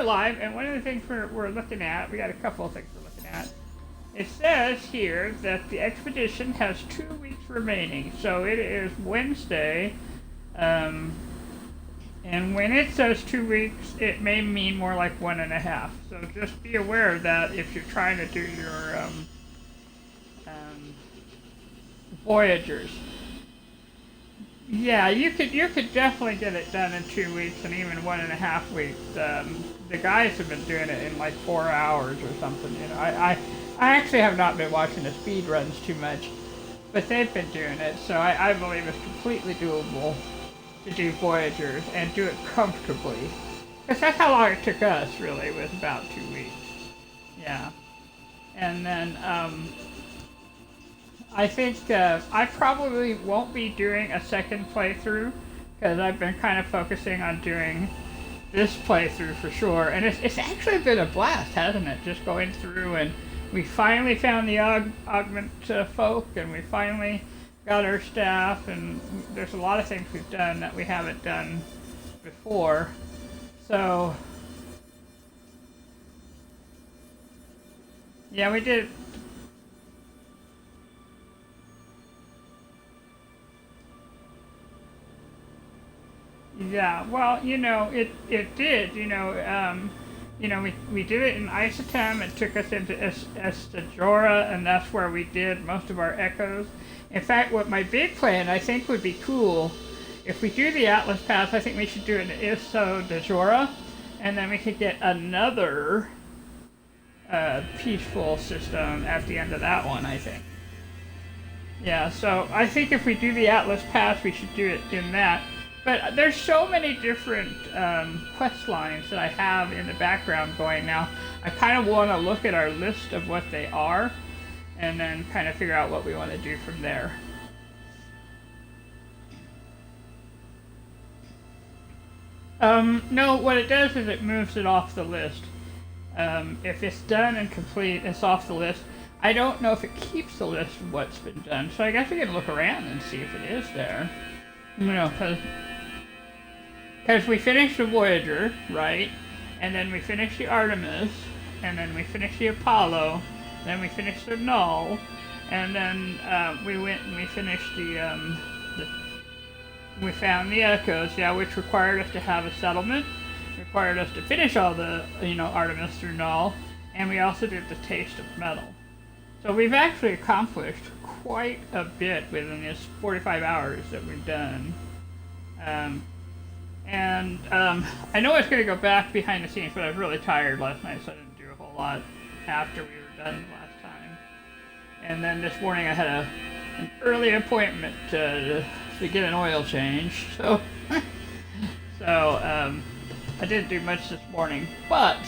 live, and one of the things we're looking at, we got a couple of things we're looking at. It says here that the expedition has 2 weeks remaining, so it is Wednesday, and when it says 2 weeks, it may mean more like 1.5. So just be aware of that if you're trying to do your Voyagers. Yeah, you could definitely get it done in 2 weeks and even 1.5 weeks. The guys have been doing it in like 4 hours or something. You know, I actually have not been watching the speed runs too much, but they've been doing it, so I believe it's completely doable to do Voyagers and do it comfortably. Because that's how long it took us, really, was about 2 weeks. Yeah. And then, I think I probably won't be doing a second playthrough, because I've been kind of focusing on doing this playthrough for sure. And it's actually been a blast, hasn't it? Just going through, and we finally found the augment folk, and we finally got our staff, and there's a lot of things we've done that we haven't done before. So, yeah, we did. Yeah, well, you know, it did, you know, we did it in Isatem. It took us into Estajora, and that's where we did most of our echoes. In fact, what my big plan, I think, would be cool, if we do the Atlas Pass, I think we should do it in Estajora, and then we could get another peaceful system at the end of that one, I think. Yeah, so I think if we do the Atlas Pass, we should do it in that. But there's so many different quest lines that I have in the background going now. I kind of want to look at our list of what they are, and then kind of figure out what we want to do from there. No, what it does is it moves it off the list. If it's done and complete, it's off the list. I don't know if it keeps the list of what's been done, so I guess we can look around and see if it is there. You know, because we finished the Voyager, right? And then we finished the Artemis, and then we finished the Apollo, then we finished the Null, and then we went and we finished we found the Echoes, yeah, which required us to have a settlement, required us to finish all the, you know, Artemis through Null, and we also did the Taste of Metal. So we've actually accomplished quite a bit within this 45 hours that we've done. I know it's going to go back behind the scenes, but I was really tired last night, so I didn't do a whole lot after we were done last time. And then this morning I had an early appointment to get an oil change, so I didn't do much this morning, but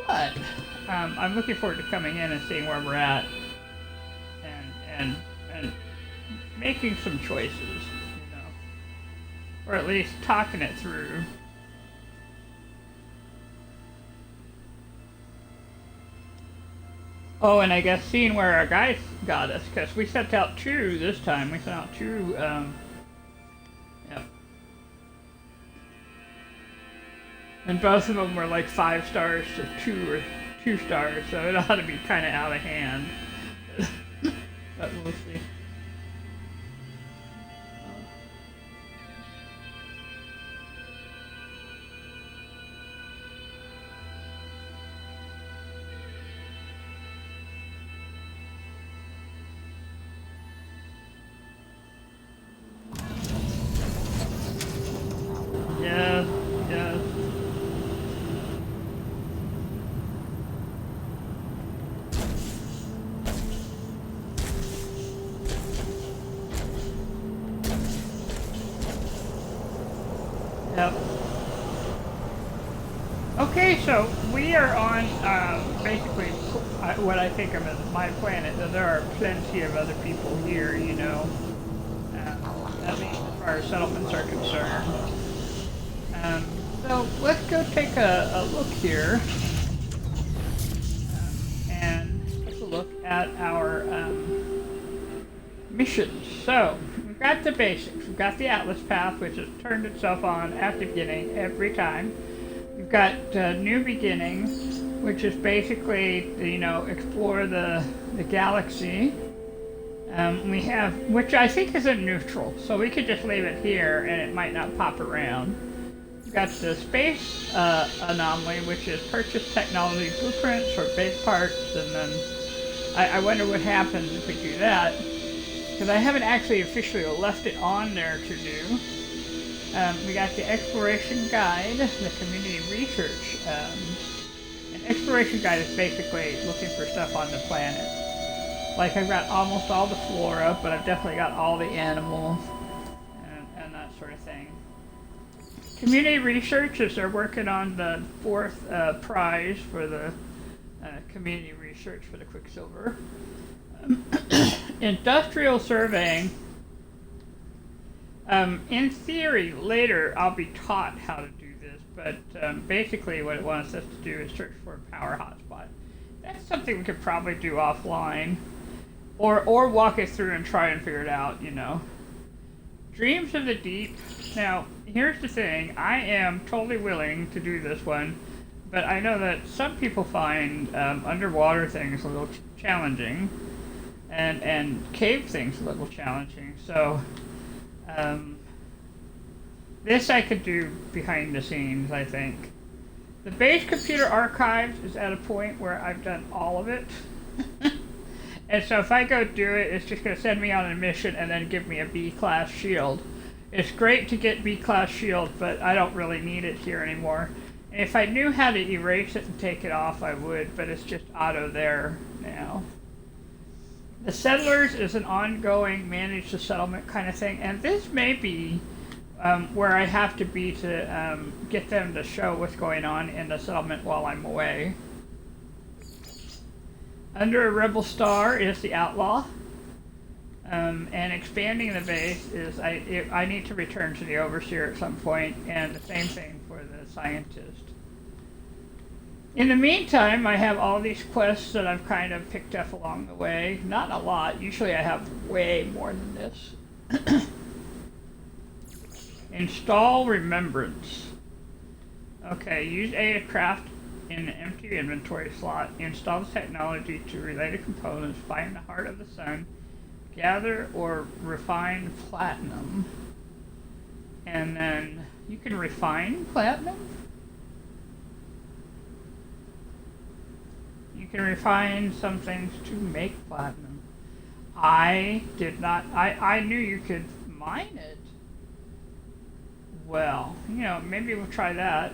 I'm looking forward to coming in and seeing where we're at and making some choices. Or at least talking it through. Oh, and I guess seeing where our guys got us, because we sent out 2 this time. We sent out 2, yep. And both of them were like 5 stars to 2 or 2 stars, so it ought to be kind of out of hand. But we'll see. Yep. Okay, so we are on basically what I think of as my planet. There are plenty of other people here, you know, at least as far as settlements are concerned. So let's go take a look here and take a look at our missions. So we've got the basics. We've got the Atlas path, which has turned itself on at the beginning every time. We've got New Beginning, which is basically, you know, explore the galaxy. We have, which I think is a neutral, so we could just leave it here and it might not pop around. We've got the space anomaly, which is purchase technology blueprints for big parts, and then I wonder what happens if we do that, because I haven't actually officially left it on there to do. We got the exploration guide, the community research. An exploration guide is basically looking for stuff on the planet. Like, I've got almost all the flora, but I've definitely got all the animals and that sort of thing. Community research is they're working on the 4th prize for the community research for the Quicksilver. Industrial surveying. In theory, later I'll be taught how to do this, but basically what it wants us to do is search for a power hotspot. That's something we could probably do offline, or walk it through and try and figure it out, you know. Dreams of the Deep. Now, here's the thing, I am totally willing to do this one, but I know that some people find underwater things a little challenging, and cave things a little challenging, so this I could do behind the scenes, I think. The base computer archives is at a point where I've done all of it. And so if I go do it, it's just going to send me on a mission and then give me a B-class shield. It's great to get B-class shield, but I don't really need it here anymore. And if I knew how to erase it and take it off, I would, but it's just auto there now. The Settlers is an ongoing manage the settlement kind of thing, and this may be where I have to be to get them to show what's going on in the settlement while I'm away. Under a Rebel Star is the Outlaw, and expanding the base is I need to return to the Overseer at some point, and the same thing for the Scientist. In the meantime, I have all these quests that I've kind of picked up along the way. Not a lot. Usually I have way more than this. Install Remembrance. Okay, use aircraft in an empty inventory slot. Install the technology to related components. Find the heart of the sun. Gather or refine platinum. And then you can refine platinum? You can refine some things to make platinum. I did not, I knew you could mine it. Well, you know, maybe we'll try that.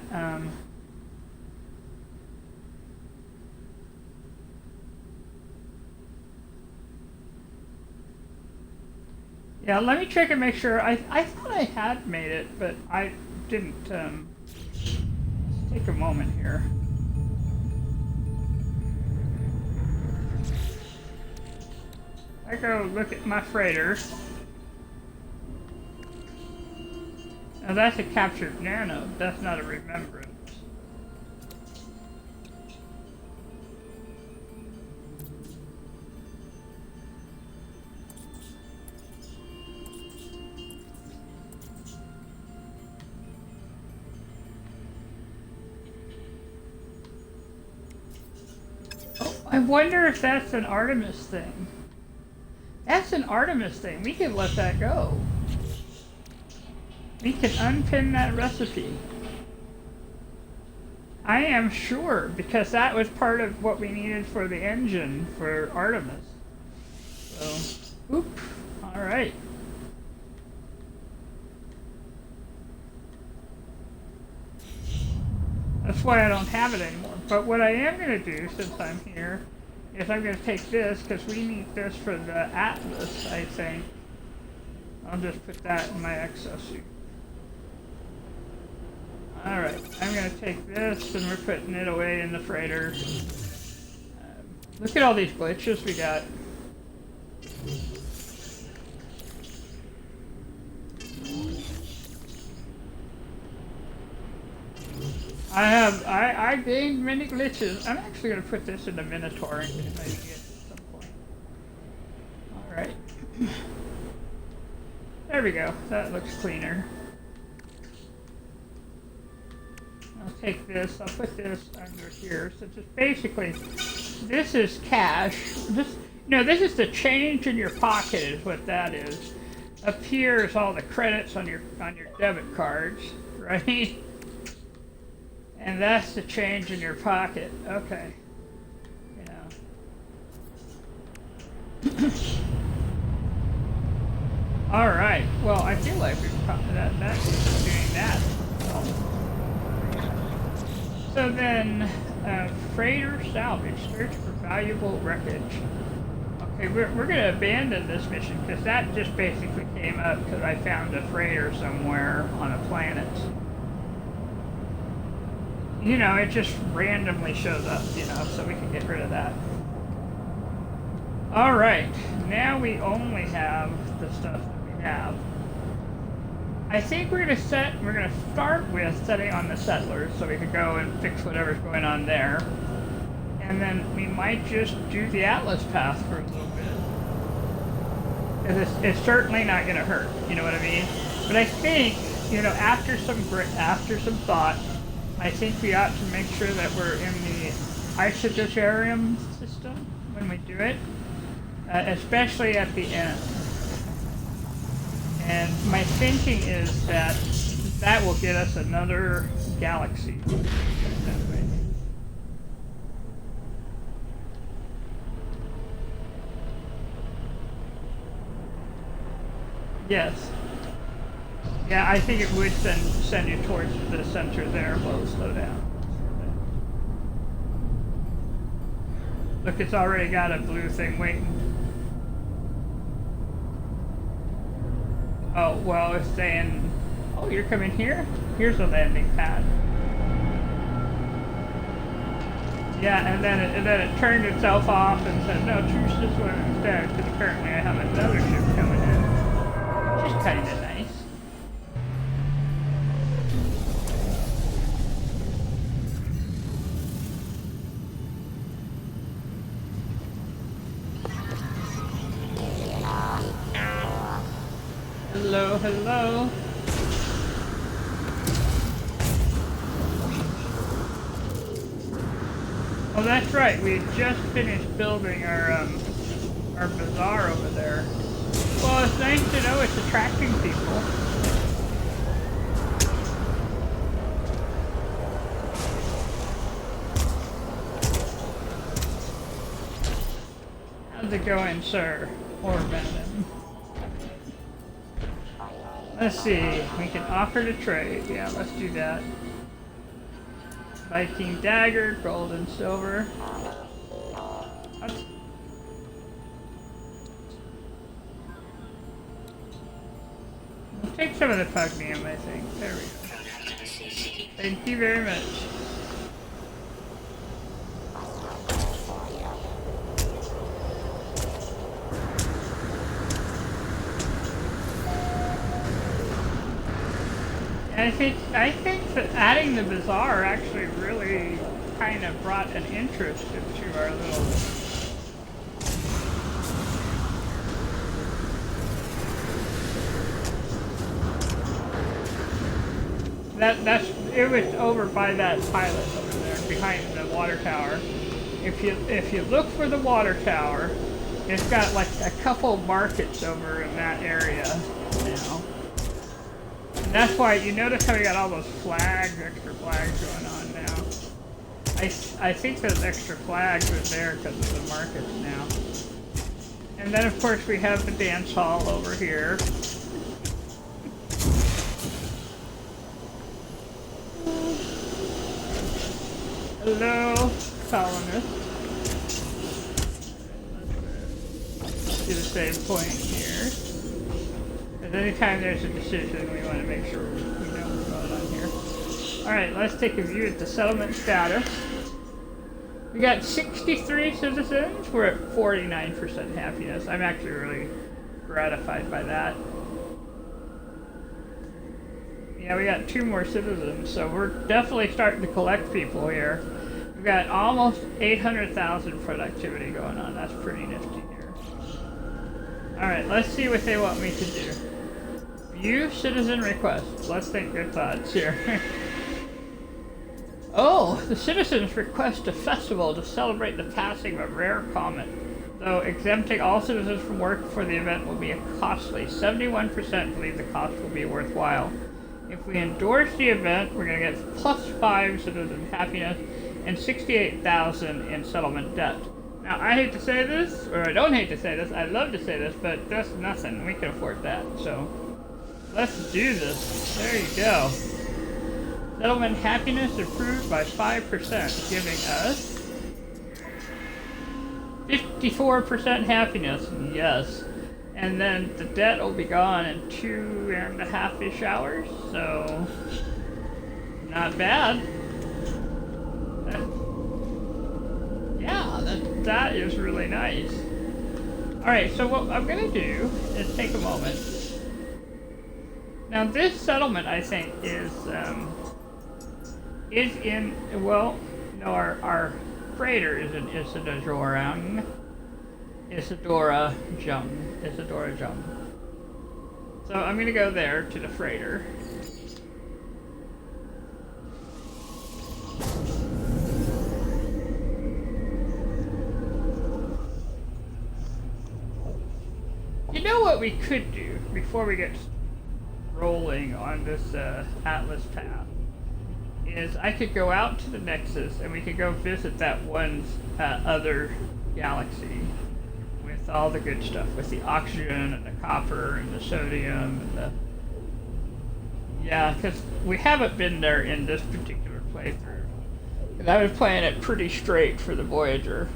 Yeah, let me check and make sure. I thought I had made it, but I didn't. Let's take a moment here. I go look at my freighter. Now that's a captured nano. That's not a remembrance. Oh, I wonder if that's an Artemis thing. That's an Artemis thing. We can let that go. We can unpin that recipe. I am sure, because that was part of what we needed for the engine for Artemis. So, oop, alright. That's why I don't have it anymore. But what I am going to do, since I'm here, is I'm going to take this, because we need this for the Atlas, I think. I'll just put that in my exosuit. Alright, I'm going to take this, and we're putting it away in the freighter. Look at all these glitches we got. I gained many glitches. I'm actually going to put this in the Minotaur and get it at some point. Alright. There we go. That looks cleaner. I'll take this, I'll put this under here. So just basically, this is cash. This is the change in your pocket is what that is. Up here is all the credits on your debit cards, right? And that's the change in your pocket. Okay. All right. Well, I feel like that's doing that. So then, freighter salvage, search for valuable wreckage. Okay, we're gonna abandon this mission because that just basically came up because I found a freighter somewhere on a planet. It just randomly shows up, so we can get rid of that. All right, now we only have the stuff that we have. I think we're gonna start with setting on the settlers so we could go and fix whatever's going on there. And then we might just do the Atlas path for a little bit. Because it's certainly not gonna hurt, you know what I mean? But I think, after some thought, I think we ought to make sure that we're in the isodosarium system when we do it. Especially at the end. And my thinking is that will get us another galaxy. Yes. Yeah, I think it would send you towards the center there. Whoa, slow down. Look, it's already got a blue thing waiting. Oh, well, it's saying, oh, you're coming here? Here's a landing pad. Yeah, and then it turned itself off and said, no, choose this one instead, because apparently I have another ship coming in. Which is kind of nice. Hello, hello. Oh, that's right. We just finished building our bazaar over there. Well, it's nice to know it's attracting people. How's it going, sir? Or madam? Let's see, we can offer to trade. Yeah, let's do that. Viking dagger, gold and silver. We'll take some of the pugnium, I think. There we go. Thank you very much. I think that adding the bazaar actually really kind of brought an interest into our little. It was over by that pilot over there behind the water tower. If you look for the water tower, it's got like a couple markets over in that area now. That's why you notice how we got all those flags, extra flags going on now. I think those extra flags are there because of the markets now. And then of course we have the dance hall over here. Hello, colonists. Let's do the same point here. Anytime there's a decision, we want to make sure we know what's going on here. Alright, let's take a view at the settlement status. We got 63 citizens. We're at 49% happiness. I'm actually really gratified by that. Yeah, we got 2 more citizens, so we're definitely starting to collect people here. We've got almost 800,000 productivity going on. That's pretty nifty here. Alright, let's see what they want me to do. View citizen requests. Let's think good thoughts here. Oh, the citizens request a festival to celebrate the passing of a rare comet. Though exempting all citizens from work for the event will be costly, 71% believe the cost will be worthwhile. If we endorse the event, we're going to get +5 citizen happiness and 68,000 in settlement debt. Now, I hate to say this, or I don't hate to say this, I love to say this, but that's nothing. We can afford that, so let's do this. There you go. Settlement happiness improved by 5%, giving us 54% happiness, yes. And then the debt will be gone in 2.5-ish hours, so not bad. That is really nice. Alright, so what I'm gonna do is take a moment. Now this settlement, I think, is in, well, no, our freighter is in Isadora Jung. So I'm gonna go there to the freighter. You know what we could do before we get rolling on this Atlas path is I could go out to the Nexus and we could go visit that one other galaxy with all the good stuff, with the oxygen and the copper and the sodium and the... Yeah, because we haven't been there in this particular playthrough. And I was playing it pretty straight for the Voyager.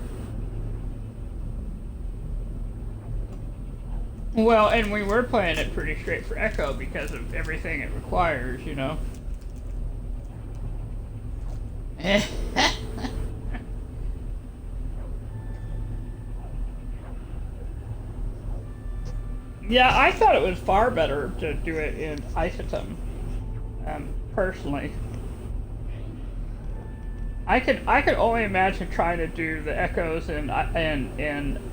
Well, and we were playing it pretty straight for Echo because of everything it requires, you know? Yeah, I thought it was far better to do it in Isotum, personally. I could only imagine trying to do the echoes in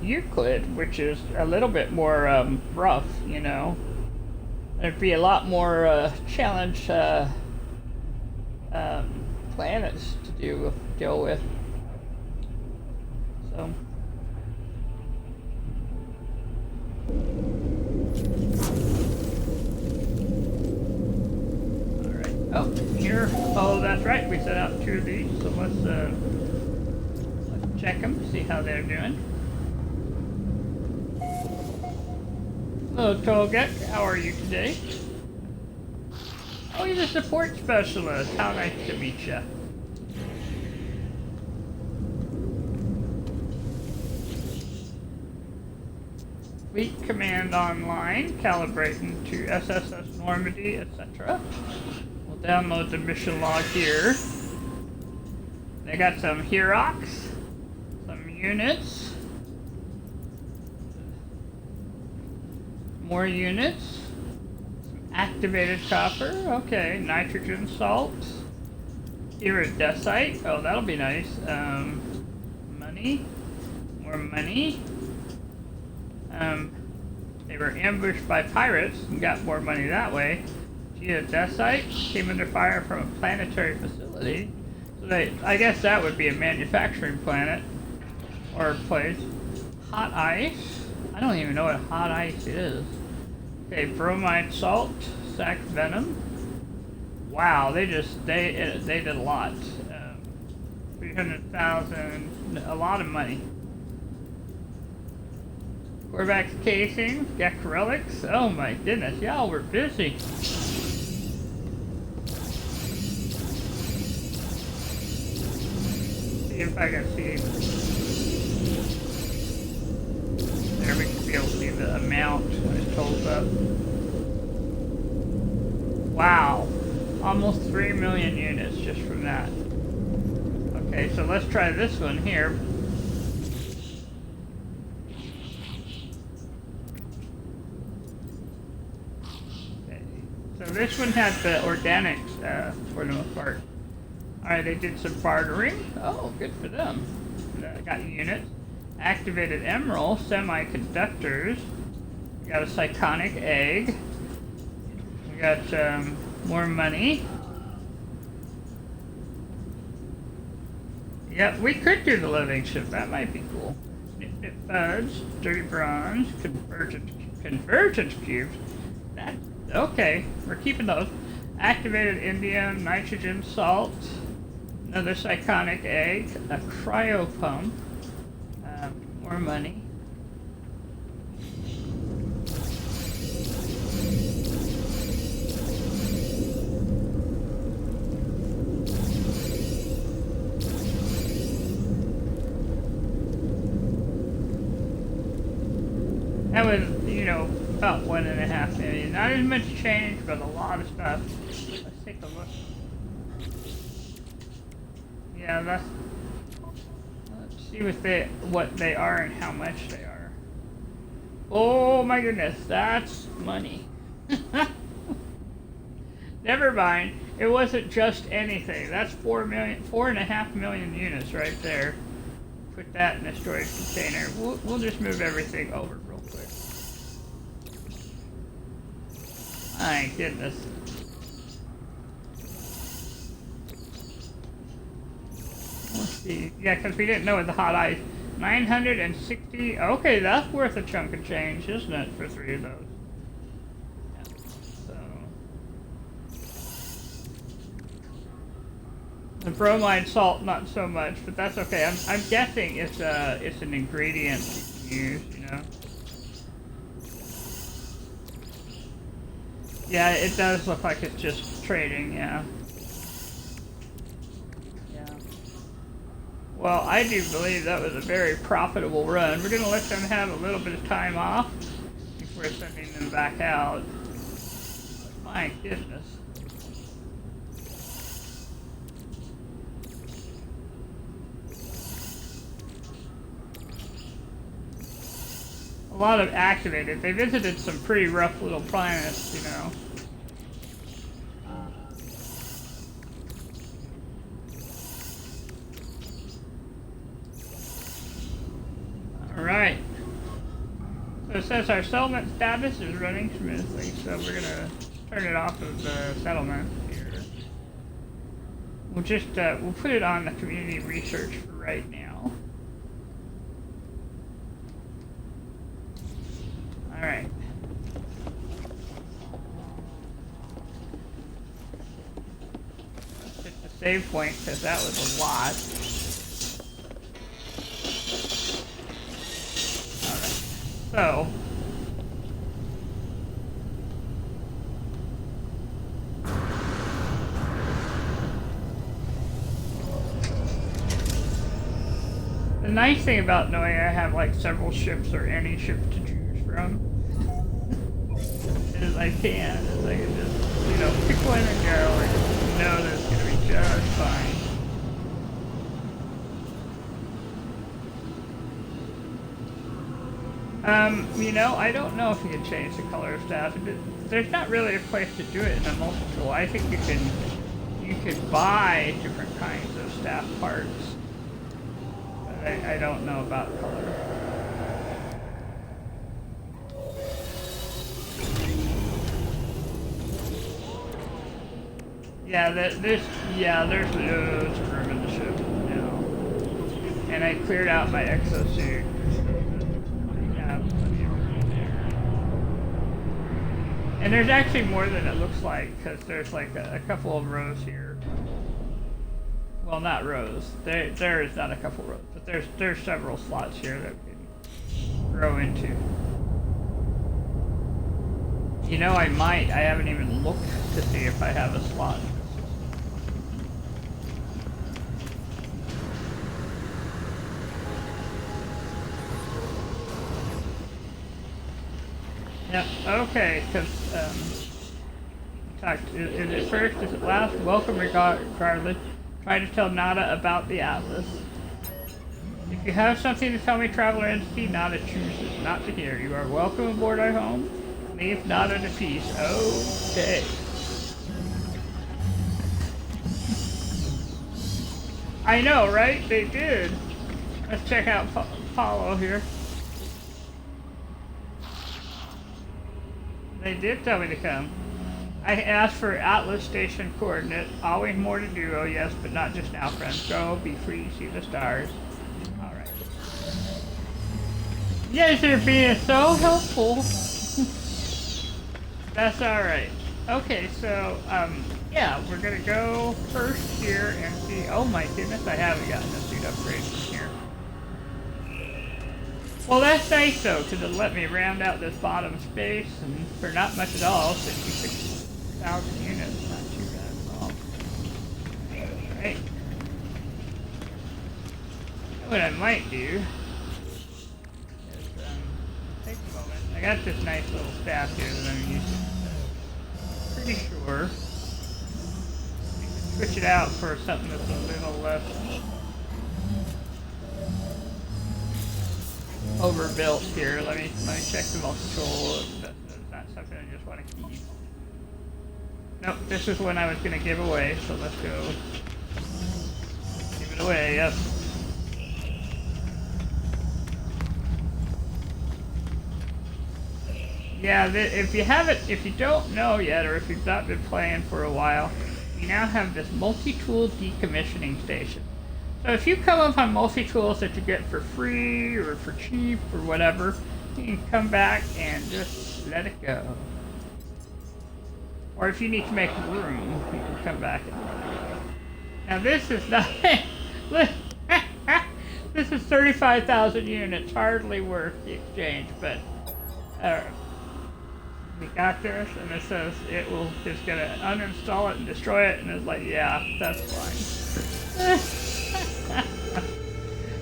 Euclid, which is a little bit more rough, you know. There'd be a lot more challenge planets to deal with. So. Alright. Oh, here. Oh, that's right. We set out 2 of these, so let's check them, see how they're doing. Hello, Tolgek. How are you today? Oh, he's a support specialist. How nice to meet you. Fleet command online, calibrating to SSS Normandy, etc. We'll download the mission log here. They got some Herox, some units, more units, some activated copper, okay, nitrogen salts, iridesite, oh that'll be nice, money, more money. They were ambushed by pirates and got more money that way. Geodesite came under fire from a planetary facility. So I guess that would be a manufacturing planet or a place. Hot ice. I don't even know what hot ice is. Okay, bromide salt, sac venom. Wow, they did a lot. 300,000, a lot of money. We're back to casing, Gek relics. Oh my goodness, y'all were busy. See if I can see. There, we can be able to see the amount when it totals up. Wow, almost 3 million units just from that. Okay, so let's try this one here. So this one had the organics for the most part. Alright, they did some bartering. Oh, good for them. Got units. Activated emerald, semiconductors. We got a psychonic egg. We got more money. Yep, we could do the living ship. That might be cool. Nip fudge, dirty bronze, convergence cubes. That okay. We're keeping those. Activated indium, nitrogen salt, another cyconic egg, a cryo pump, more money. That was, you know, about 1.5 million. Not as much change, but a lot of stuff. Let's take a look. Yeah, that's. Let's see what they are and how much they are. Oh my goodness, that's money. Never mind. It wasn't just anything. That's 4.5 million units right there. Put that in a storage container. We'll just move everything over real quick. My goodness. Let's see. Yeah, because we didn't know what the hot ice. 960. Okay, that's worth a chunk of change, isn't it, for 3 of those? Yeah, so. The bromide salt, not so much, but that's okay. I'm guessing it's an ingredient you can use, you know. Yeah, it does look like it's just trading, yeah. Yeah. Well, I do believe that was a very profitable run. We're gonna let them have a little bit of time off before sending them back out. My goodness. A lot of activated. They visited some pretty rough little planets, you know. Alright. So it says our settlement status is running smoothly, so we're gonna turn it off of the settlement here. We'll just, we'll put it on the community research for right now. Alright. Let's hit the save point, because that was a lot. Alright. So. The nice thing about knowing I have like several ships or any ship to choose from is I can just, you know, pick one and go and know that it's gonna be just fine. You know, I don't know if you can change the color of staff. There's not really a place to do it in a multi-tool. I think you can buy different kinds of staff parts. But I don't know about color. Yeah, there's loads of room in the ship now. And I cleared out my exosuit. Yeah, plenty of room there. And there's actually more than it looks like, because there's like a couple of rows here. Well, not rows. There is not a couple rows, but there's several slots here that we can grow into. You know, I haven't even looked to see if I have a slot. Yeah, okay, because, is it first, is it last? Welcome regardless. Try to tell Nada about the Atlas. If you have something to tell me, traveler entity, Nada chooses not to hear. You are welcome aboard our home. Leave Nada to peace. Okay. I know, right? They did. Let's check out Paulo here. They did tell me to come. I asked for Atlas Station coordinate. Always more to do, oh yes, but not just now, friends. Go, be free, see the stars. Alright. You guys are being so helpful. That's alright. Okay, so, yeah, we're gonna go first here and see. Oh my goodness, I haven't gotten a suit upgrade from here. Well, that's nice though, because it'll let me round out this bottom space, and for not much at all, 56,000 units, not too bad at all. Alright. What I might do is, take a moment. I got this nice little staff here that I'm using. Pretty sure we can switch it out for something that's a little less overbuilt here. Let me check the multi-tool. That's not something I just want to keep. Nope, this is one I was going to give away, so let's go give it away. Yep. Yeah, if you don't know yet, or if you've not been playing for a while, we now have this multi-tool decommissioning station. So if you come up on multi-tools that you get for free or for cheap or whatever, you can come back and just let it go. Or if you need to make room, you can come back and let it go. Now this is not... this is 35,000 units, hardly worth the exchange, but... we got this, and it says it will just gonna uninstall it and destroy it, and it's like, yeah, that's fine.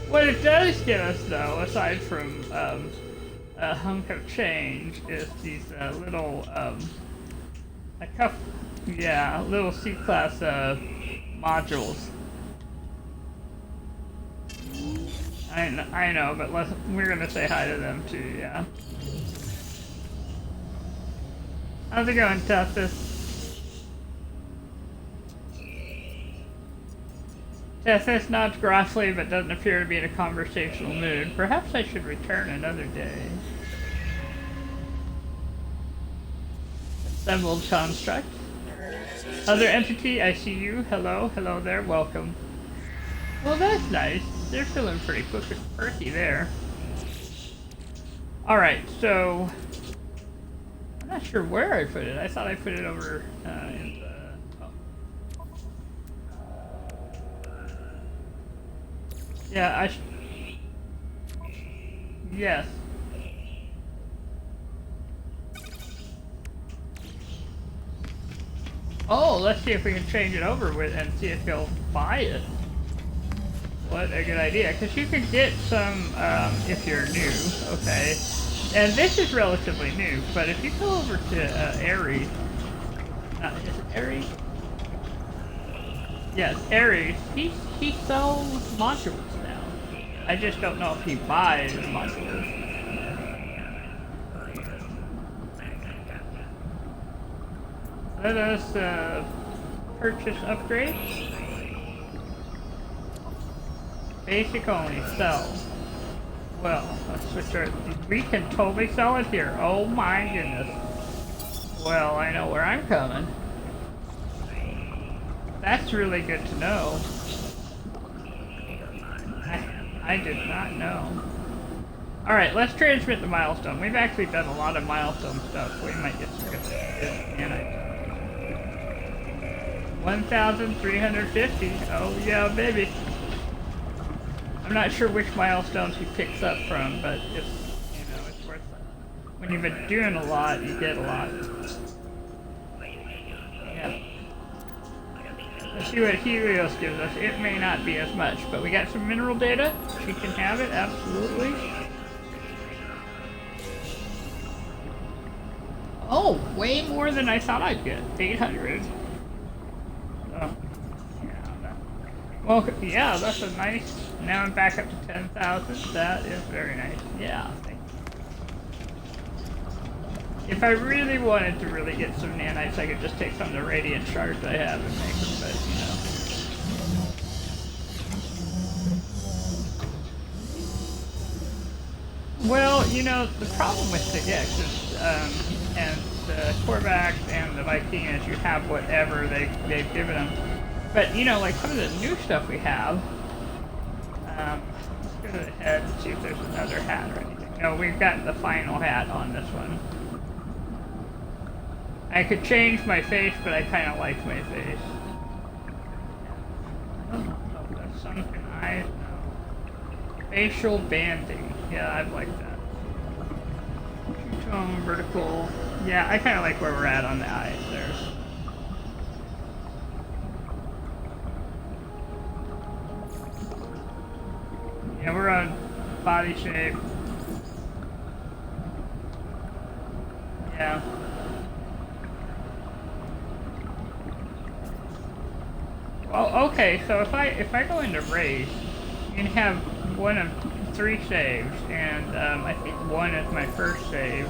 What it does get us, though, aside from a hunk of change, is these little little C-class modules. I know, but we're gonna say hi to them too, yeah. How's it going, Tessus? Tessus nods gruffly, but doesn't appear to be in a conversational mood. Perhaps I should return another day. Assembled construct. Other entity, I see you. Hello, hello there, welcome. Well, that's nice. They're feeling pretty perky there. Alright, so... I'm not sure where I put it. I thought I put it over in the... Oh. Yeah, yes. Oh, let's see if we can change it over with and see if he'll buy it. What a good idea, because you could get some if you're new, okay? And this is relatively new, but if you go over to Aries, is it Aries? Yes, Aries, he sells modules now. I just don't know if he buys modules. Let us purchase upgrades. Basic only, sell. Well, let's switch our... We can totally sell it here. Oh my goodness. Well, I know where I'm coming. That's really good to know. I did not know. Alright, let's transmit the milestone. We've actually done a lot of milestone stuff. We might get some good nanites. 1,350. Oh yeah, baby. I'm not sure which milestones he picks up from, but it's, you know, it's worth it. When you've been doing a lot, you get a lot. Yeah. Let's see what Helios gives us. It may not be as much, but we got some mineral data. She can have it, absolutely. Oh, way more than I thought I'd get. 800. Oh, yeah. Well, yeah, that's a nice... Now I'm back up to 10,000. That is very nice. Yeah, thank you. If I really wanted to really get some nanites, I could just take some of the radiant shards I have and make them, but, you know. Well, you know, the problem with the X is, and the Korvax and the Vikingas, you have whatever they've given them. But, you know, like some of the new stuff we have, let's go to the head and see if there's another hat or anything. No, we've got the final hat on this one. I could change my face, but I kind of like my face. I don't know if that's sunken eyes. No. Facial banding. Yeah, I'd like that. Two-tone, vertical. Yeah, I kind of like where we're at on the eyes there. Yeah, we're on body shape. Yeah. Well, okay, so if I go into race, you can have one of 3 saves, and I think 1 is my first save.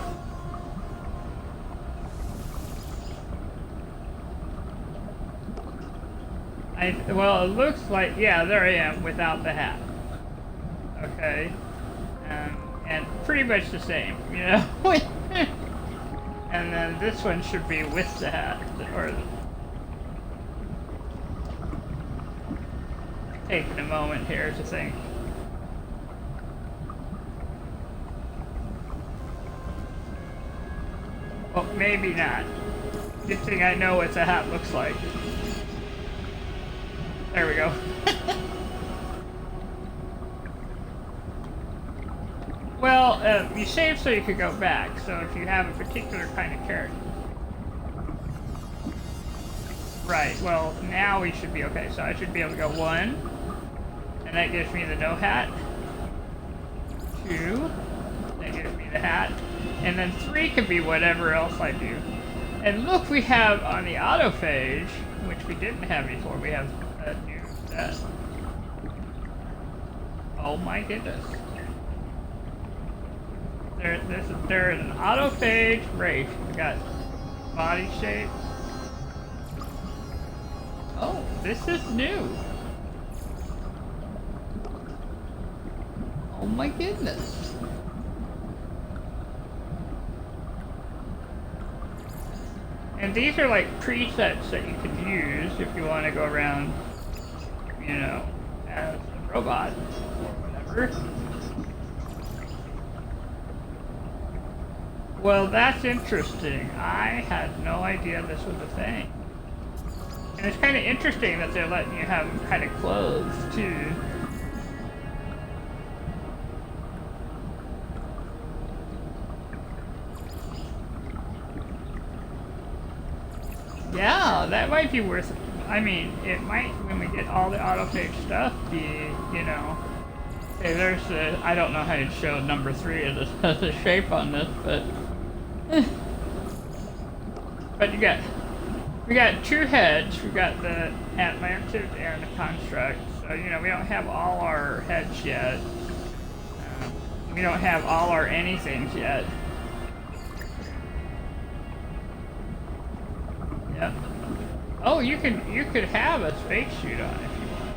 Well, it looks like, yeah, there I am without the hat. Okay, and pretty much the same, you know. And then this one should be with the hat, or taking a moment here to think. Well, maybe not. Good thing I know what the hat looks like. There we go. Well, you save so you could go back, so if you have a particular kind of character. Right, well, now we should be okay. So I should be able to go 1, and that gives me the no hat. 2, that gives me the hat. And then 3 could be whatever else I do. And look, we have on the autophage, which we didn't have before, we have a new set. Oh my goodness. There's an autophage race. We got body shape. Oh, this is new. Oh my goodness. And these are like presets that you can use if you want to go around, you know, as a robot or whatever. Well, that's interesting. I had no idea this was a thing. And it's kind of interesting that they're letting you have them kind of clothes, too. Yeah, that might be worth it. I mean, it might, when we get all the autophage stuff, be, you know... Okay, there's the... I don't know how you'd show number 3 as the shape on this, but... But we got 2 heads. We got the Atlantis and the Construct. So, you know, we don't have all our heads yet. We don't have all our anythings yet. Yep. Oh, you could have a spacesuit on if you want.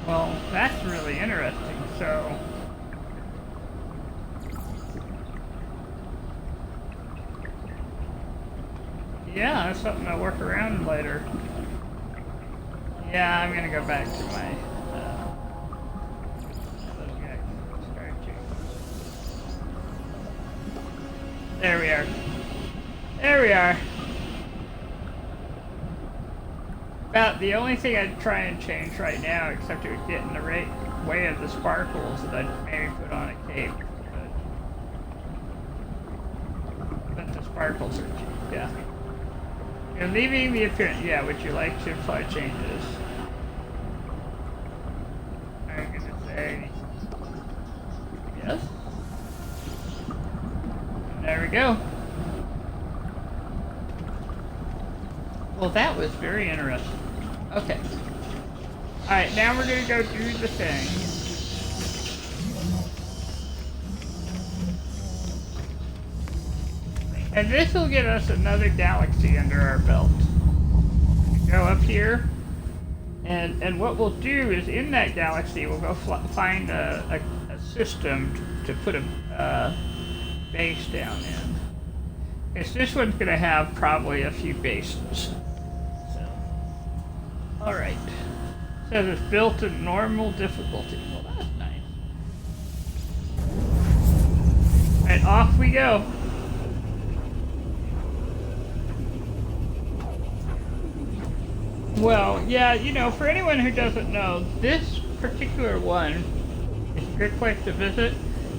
Well, that's really interesting. So, yeah, that's something I'll work around later. Yeah, I'm gonna go back to my little guy. There we are. There we are. About the only thing I'd try and change right now, except it would get in the way of the sparkles, that I'd maybe put on a cape. But the sparkles are cheap, yeah. You're leaving the appearance. Yeah, would you like to apply changes? I'm gonna say yes. And there we go. Well, that was very interesting. Okay. Alright, now we're gonna go do the thing. And this will give us another galaxy under our belt. Go up here, And what we'll do is in that galaxy, we'll go find a system to put a base down in. Because this one's going to have probably a few bases. So, alright. Says it's built at normal difficulty. Well, that's nice. Alright, off we go. Well, yeah, you know, for anyone who doesn't know, this particular one is a good place to visit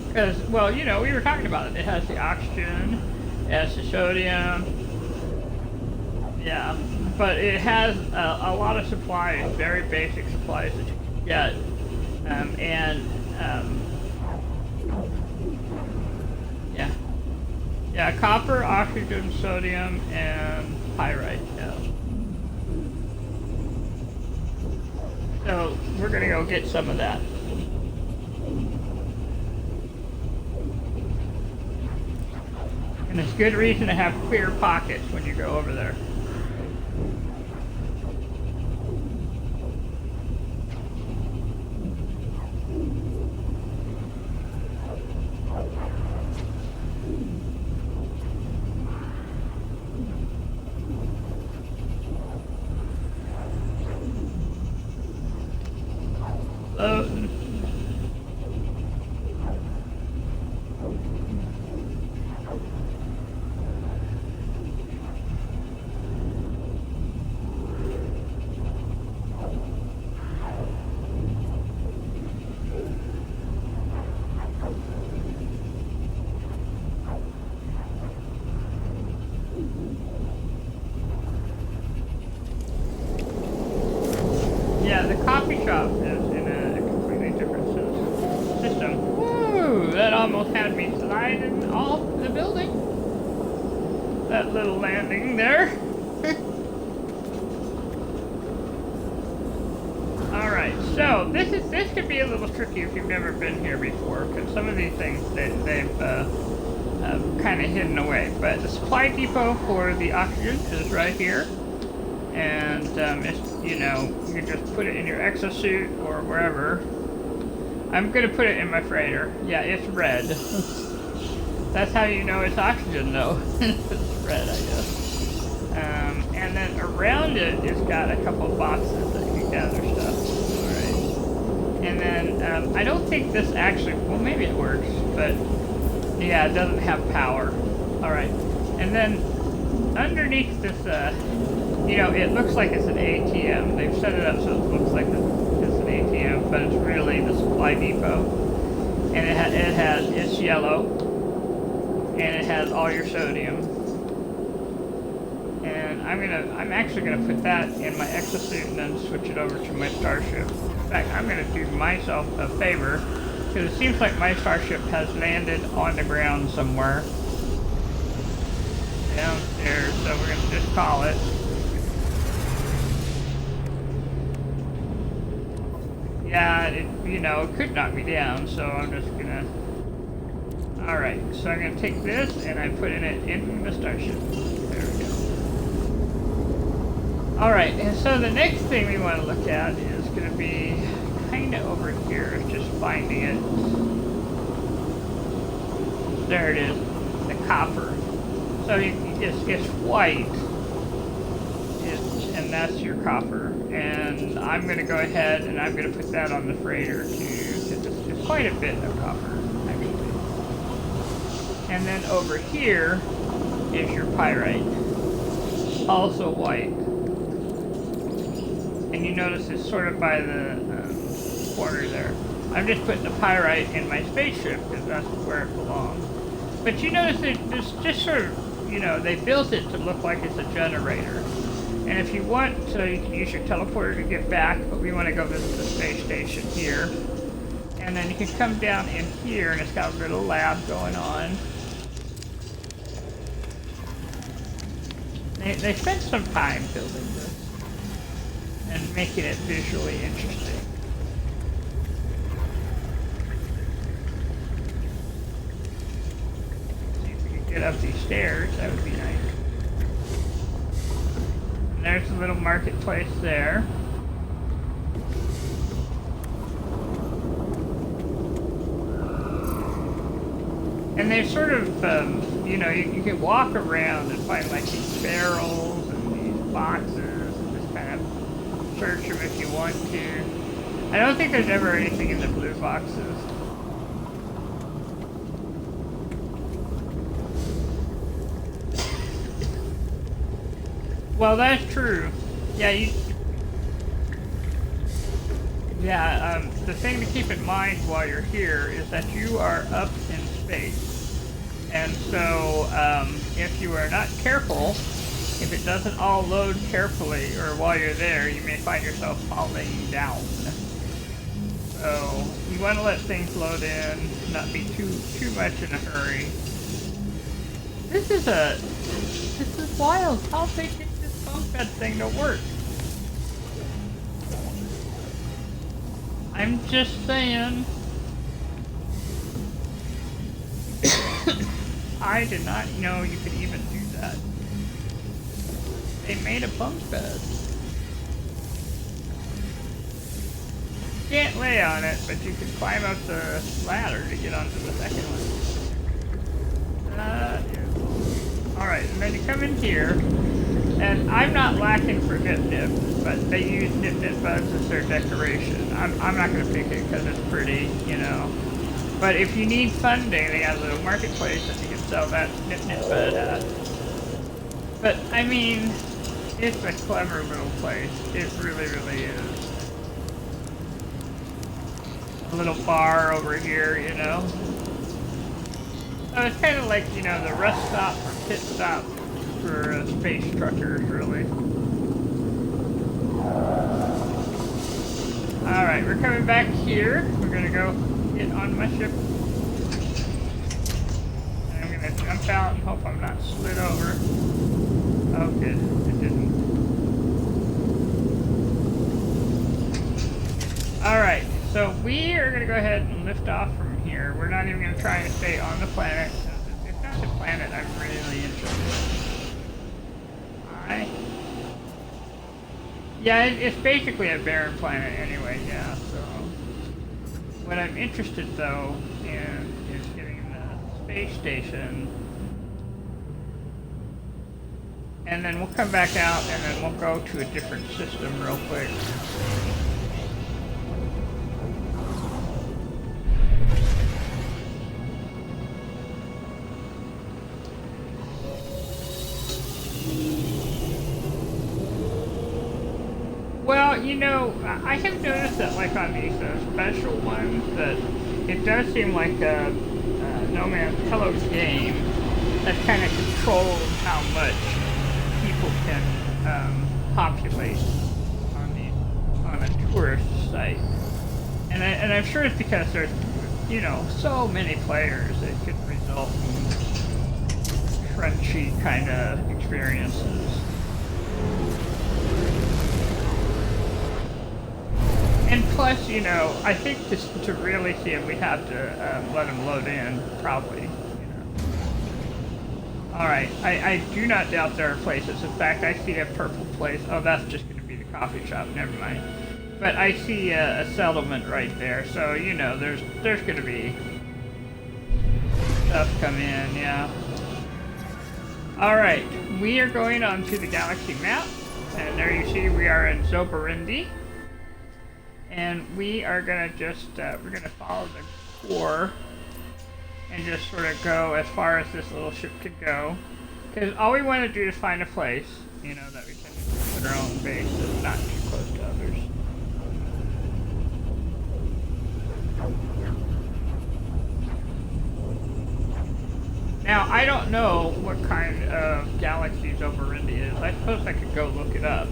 because, well, you know, we were talking about it. It has the oxygen, it has the sodium, yeah, but it has a lot of supplies, very basic supplies that you can get, yeah, copper, oxygen, sodium, and pyrite, yeah. So we're gonna go get some of that. And it's good reason to have clear pockets when you go over there. Yeah, the coffee shop is in a completely different system. Woo! That almost had me sliding off the building. That little landing there. Alright, so this could be a little tricky if you've never been here before, because some of these things they've kind of hidden away. But the supply depot for the oxygen is right here. And it's, you know, you can just put it in your exosuit or wherever. I'm gonna put it in my freighter. Yeah, it's red. That's how you know it's oxygen, though. It's red, I guess. And then around it, it's got a couple of boxes that you can gather stuff. Alright. And then I don't think this actually. Well, maybe it works, but yeah, it doesn't have power. Alright. And then underneath this. You know, it looks like it's an ATM. They've set it up so it looks like it's an ATM, but it's really the supply depot. And it's yellow, and it has all your sodium. And I'm actually gonna put that in my exosuit and then switch it over to my starship. In fact, I'm gonna do myself a favor because it seems like my starship has landed on the ground somewhere downstairs. So we're gonna just call it. Yeah, it could knock me down, so I'm just gonna... Alright, so I'm gonna take this and I put it in the starship. There we go. Alright, and so the next thing we want to look at is gonna be kinda over here, just finding it. There it is, the copper. So it's white. And that's your copper, and I'm going to go ahead and I'm going to put that on the freighter too, because it's quite a bit of copper, actually. And then over here is your pyrite, also white. And you notice it's sort of by the corner there. I'm just putting the pyrite in my spaceship because that's where it belongs. But you notice there's just sort of, you know, they built it to look like it's a generator. And if you want to, you can use your teleporter to get back, but we want to go visit the space station here. And then you can come down in here, and it's got a little lab going on. They spent some time building this and making it visually interesting. See if we can get up these stairs, that would be nice. There's a little marketplace there. And they've sort of, you know, you can walk around and find like these barrels and these boxes and just kind of search them if you want to. I don't think there's ever anything in the blue boxes. Well, that's true. Yeah, the thing to keep in mind while you're here is that you are up in space. And so, if you are not careful, if it doesn't all load carefully, or while you're there, you may find yourself falling down. So, you want to let things load in, not be too much in a hurry. This is wild. How they get this bunk bed thing to work? I'm just saying. I did not know you could even do that. They made a bunk bed. You can't lay on it, but you can climb up the ladder to get onto the second one. Alright, and then you come in here, and I'm not lacking for nip, but they use nip bugs as their decoration. I'm not going to pick it because it's pretty, you know. But if you need funding, they have a little marketplace that you can sell that nip bud at. But, I mean, it's a clever little place. It really, really is. A little bar over here, you know. So it's kind of like, you know, the rest stop or pit stop for space truckers, really. Alright, we're coming back here. We're going to go get on my ship. And I'm going to jump out and hope I'm not slid over. Oh, good. It didn't. Alright, so we are going to go ahead and lift off from here. We're not even going to try and stay on the planet. It's not the planet I'm really interested in. Yeah, it's basically a barren planet anyway, yeah, so... What I'm interested, though, in is getting the space station. And then we'll come back out, and then we'll go to a different system real quick. Well, you know, I have noticed that, like, on these special ones, that it does seem like No Man's Hello's game that kind of controls how much people can populate on a tourist site. And I'm sure it's because there's, you know, so many players it could result in crunchy kind of experiences. And plus, you know, I think to really see it, we have to let them load in, probably. You know. All right, I do not doubt there are places. In fact, I see a purple place. Oh, that's just going to be the coffee shop. Never mind. But I see a settlement right there, so you know, there's going to be stuff come in. Yeah. All right, we are going onto the galaxy map, and there you see we are in Zobarindi. And we are gonna just, we're gonna follow the core and just sort of go as far as this little ship could go. Because all we want to do is find a place, you know, that we can put our own base that's not too close to others. Now, I don't know what kind of galaxy Zobarindi is. I suppose I could go look it up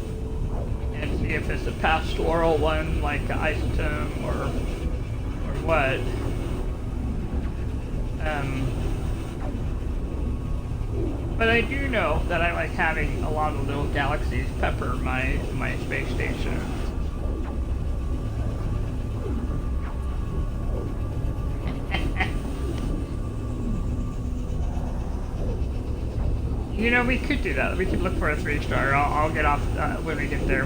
and see if it's a pastoral one like Isotom or what. But I do know that I like having a lot of little galaxies pepper my space station. You know, we could do that. We could look for a 3-star. I'll get off when we get there.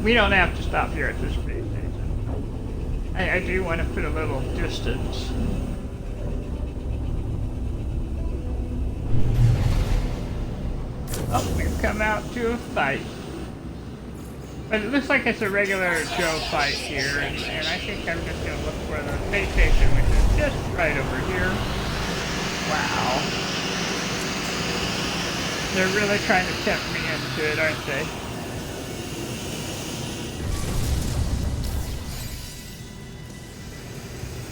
We don't have to stop here at this space station. I do want to put a little distance. Oh, we've come out to a fight. But it looks like it's a regular Joe fight here, and I think I'm just going to look for the space station, which is just right over here. Wow. They're really trying to tempt me into it, aren't they?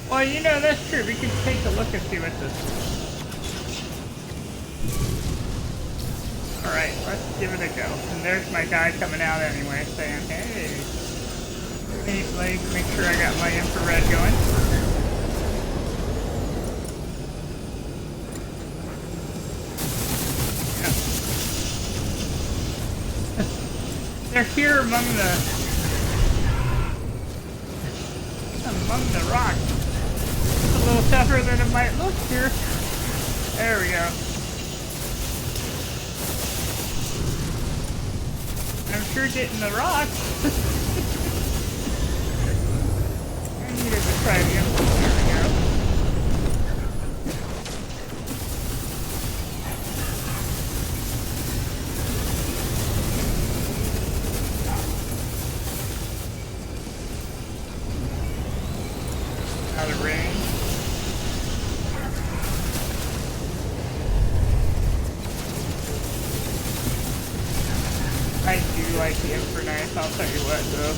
Well, you know, that's true. We can take a look and see what this is. Alright, let's give it a go. And there's my guy coming out anyway, saying, hey, make sure I got my infrared going. Yep. They're here among the rocks. It's a little tougher than it might look here. There we go. I'm sure getting the rocks. I needed to try again. There we go. Out of range. I do like the infra knife, I'll tell you what though.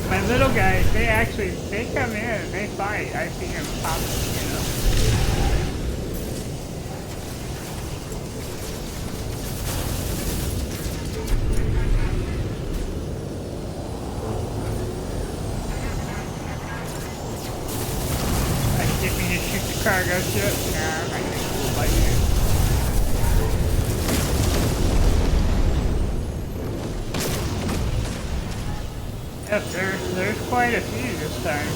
My little guys, they come in and they fight. I see them popping, you know. Cargo ship? Nah, I'm not gonna do like it. Yep, there's quite a few this time.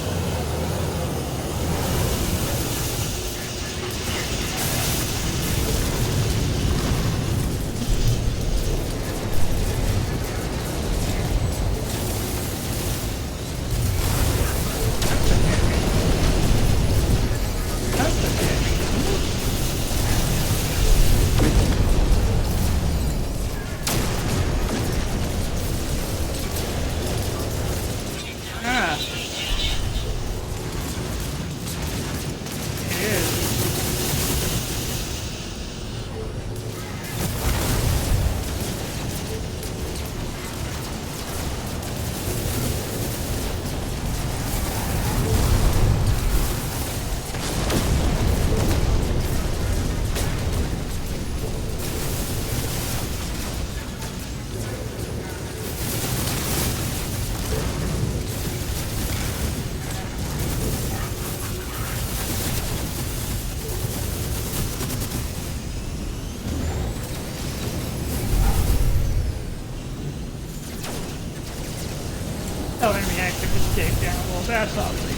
Telling me I could escape down. Well, that's obviously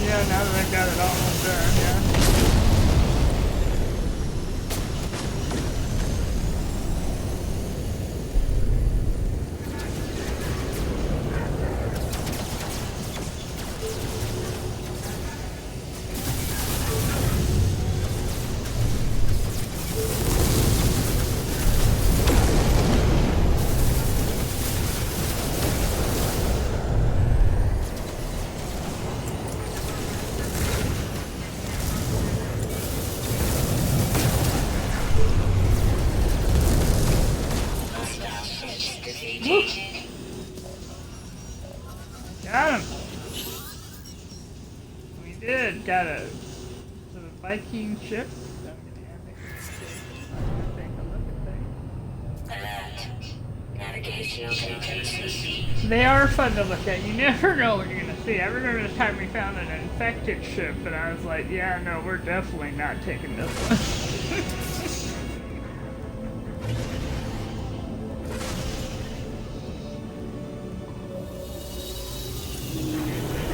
yeah, now that I've got it almost done, yeah. Got him! We did! Got a Viking ship. They are fun to look at. You never know what you're going to see. I remember the time we found an infected ship and I was like, yeah, no, we're definitely not taking this one.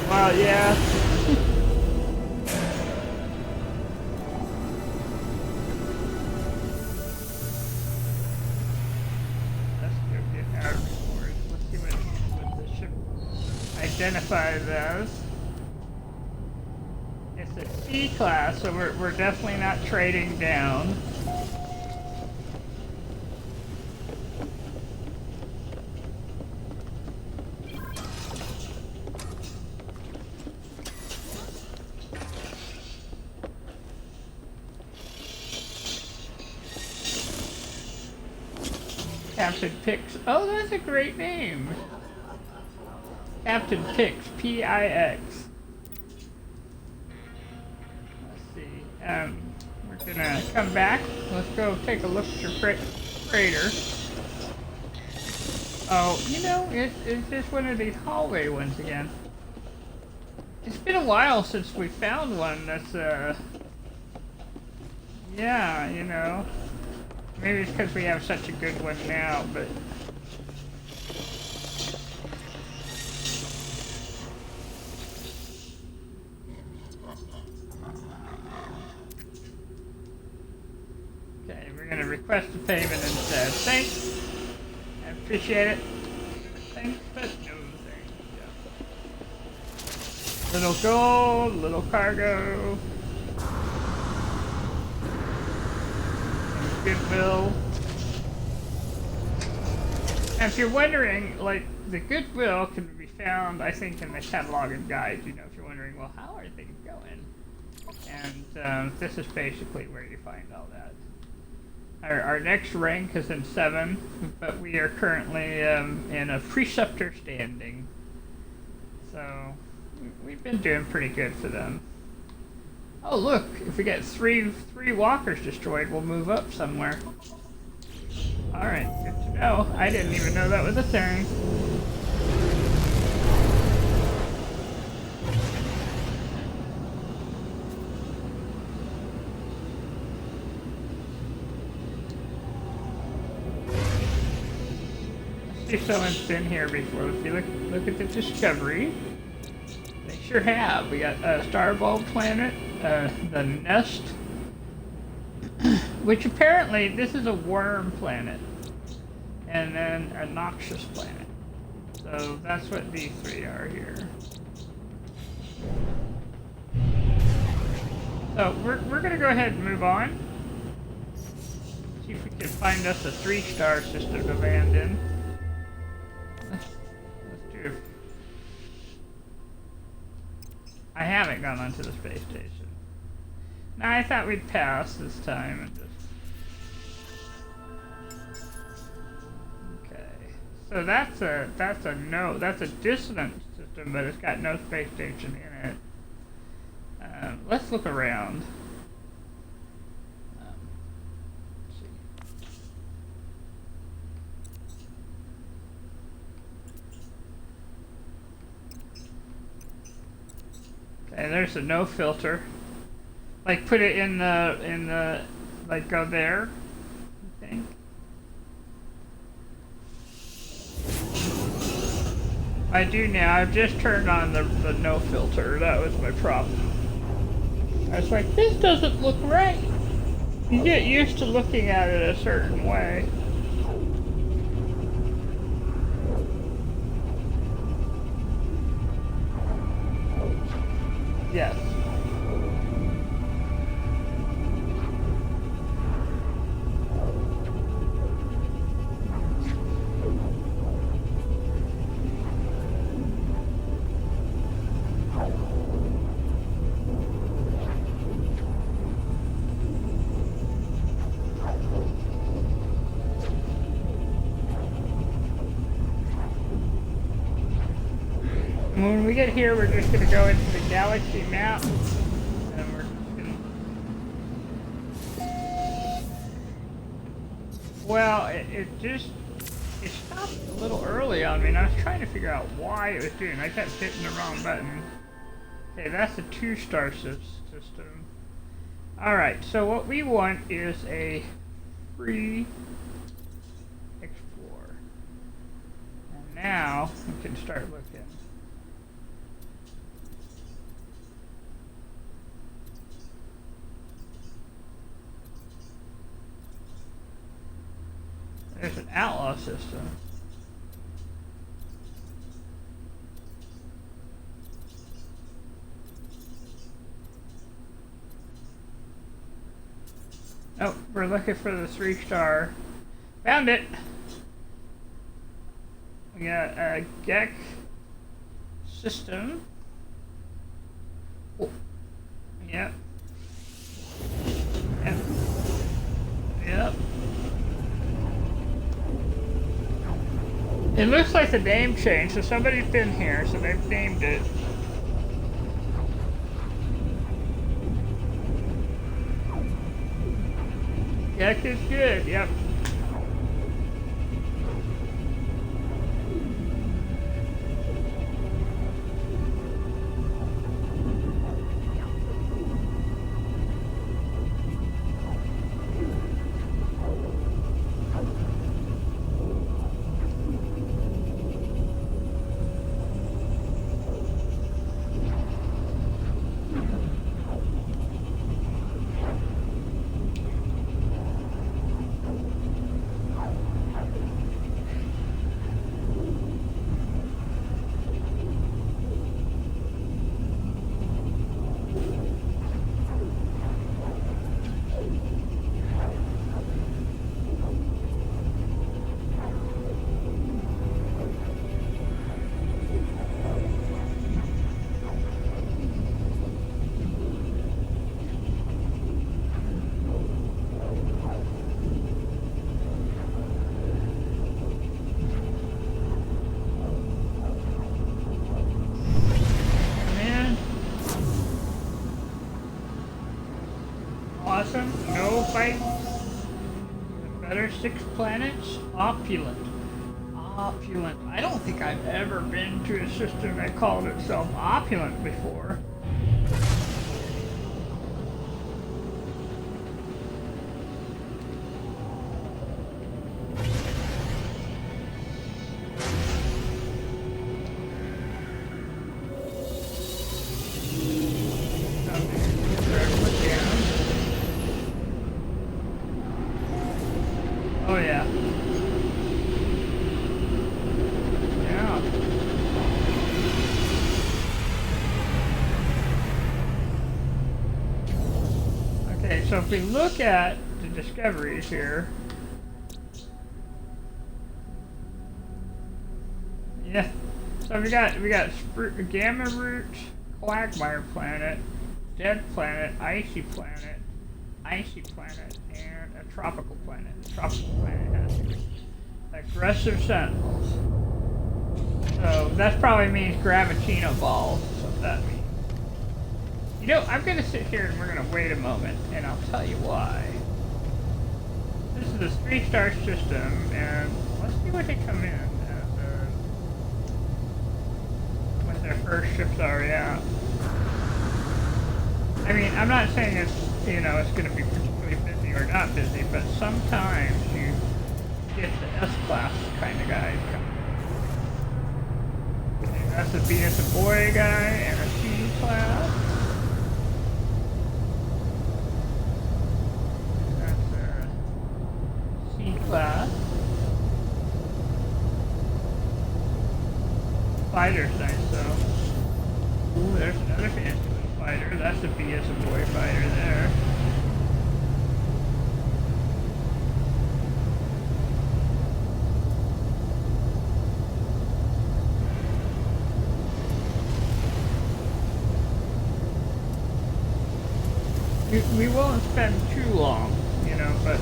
Well, yeah. identifies as. It's a C class, so we're definitely not trading down. Captain Pix. Oh, that's a great name. Captain Pix. P-I-X. Let's see. We're gonna come back. Let's go take a look at your crater. Oh, you know, it's just one of these hallway ones again. It's been a while since we found one that's, yeah, you know. Maybe it's because we have such a good one now, but... Okay, we're going to request a payment instead. Thanks. I appreciate it. Thanks, but no thanks. Yeah. Little gold, little cargo. Goodwill. And if you're wondering, like, the Goodwill can be found, I think, in the catalog and guide. You know, if you're wondering, well, how are things going? And this is basically where you find all that. Our next rank is in 7, but we are currently in a preceptor standing. So we've been doing pretty good for them. Oh look, if we get three walkers destroyed, we'll move up somewhere. Alright, good to know. I didn't even know that was a thing. Let's see if someone's been here before. Let's see, look at the discovery. They sure have. We got a Starball planet. The Nest, which apparently this is a worm planet, and then a noxious planet. So that's what these 3 are here. So we're gonna go ahead and move on. See if we can find us a 3-star system to land in. Let's do. I haven't gone onto the space station. No, I thought we'd pass this time and just... Okay. So that's a dissonant system, but it's got no space station in it. Let's look around. Let's see. Okay, there's a no filter. Like put it in the like go there, I think. I do now. I've just turned on the no filter. That was my problem. I was like, this doesn't look right. You get used to looking at it a certain way. Yes. When we get here, we're just going to go into the galaxy map, and we're just going to... Well, it stopped a little early on me, and I was trying to figure out why it was doing it. I kept hitting the wrong button. Okay, that's a 2-star system. Alright, so what we want is a free explore. And now, we can start looking. There's an outlaw system. Oh, we're looking for the 3-star. Found it! We got a GEC system. Oh. Yep. Yep. Yep. It looks like the name changed, so somebody's been here, so they've named it. GEC is good, yep. Awesome. No fight. Even better. 6 planets. Opulent. Opulent. I don't think I've ever been to a system that called itself opulent before. Oh yeah. Yeah. Okay, so if we look at the discoveries here. Yeah. So we got Gamma Root, Quagmire Planet, Dead Planet, Icy Planet, and a tropical planet. The tropical planet has aggressive sentinels. So that probably means gravitino balls. That's what that means. You know, I'm gonna sit here and we're gonna wait a moment, and I'll tell you why. This is a 3-star system, and let's see what they come in as when their first ships are. Yeah. I mean, I'm not saying it's, you know, it's going to be particularly busy or not busy, but sometimes you get the S-class kind of guys coming. Okay, that's a B as a boy guy and a C-class. That's a C-class. Fighter's nice, though. Ooh, there's another fancy one. Fighter. That's a B as a boy fighter there. We won't spend too long, you know, but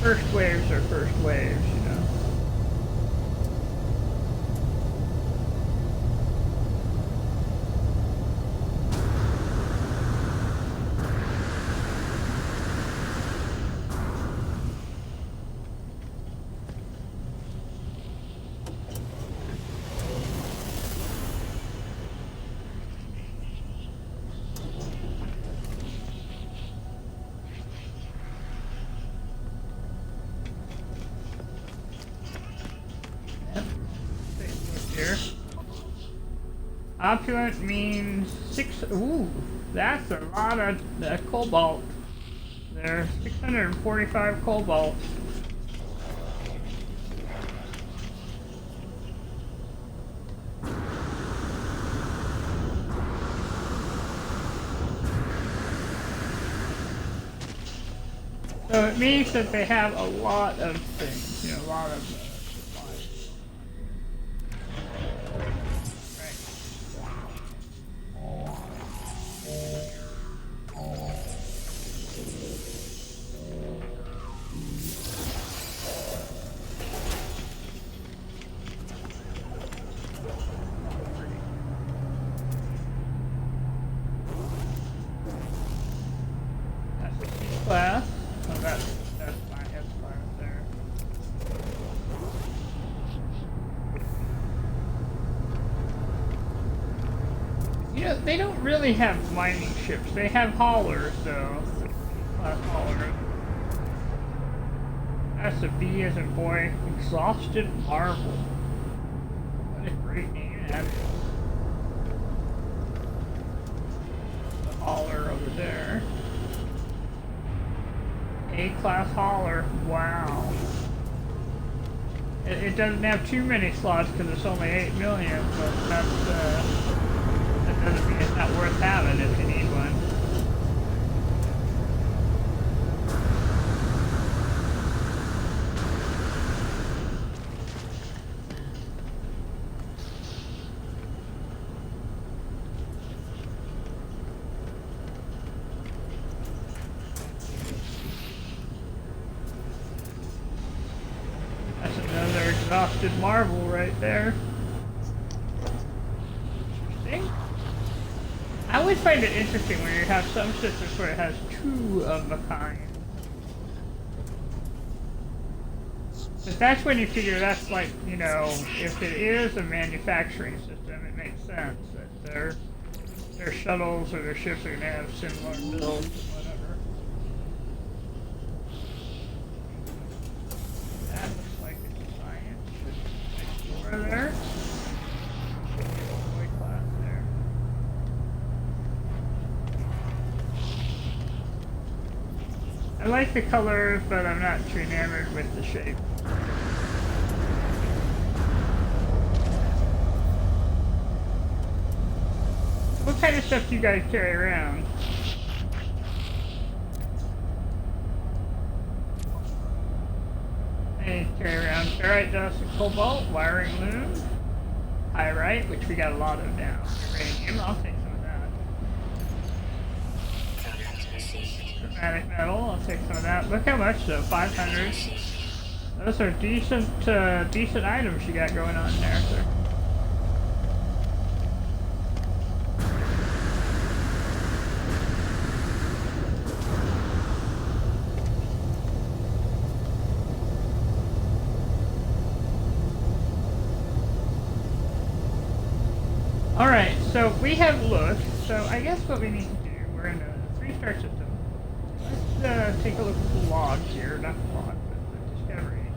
first waves are first waves, you know. Opulent means 6. Ooh, that's a lot of cobalt. There's 645 cobalt. So it means that they have a lot of things, you know, a lot of supplies. That's the C class. Oh, that's my S class there. You know, they don't really have mining ships. They have haulers, though. Class haulers. That's a B as in boy. Exhausted Marvel. What a great name to have. The hauler over there. A-class hauler. Wow. It doesn't have too many slots because it's only 8 million, but that doesn't mean it's not worth having if you need one. That's another exhausted marvel right there. Interesting. I always find it interesting when you have some systems where it has two of a kind. But that's when you figure that's like, you know, if it is a manufacturing system, it makes sense that their shuttles or their ships are going to have similar builds and whatever. That looks like it's a science explorer there. Boy class there. I like the colors, but I'm not too enamored with the shape. What kind of stuff do you guys carry around? I carry around ferrite dust and cobalt, wiring loom, pyrite, which we got a lot of now. Uranium, I'll take some of that. Chromatic metal, I'll take some of that. Look how much though, 500. Those are decent items you got going on there, sir. Alright, so we have looked, so I guess what we need to do, we're in a 3-star system. Let's take a look at the logs here, not the log, but the discovery.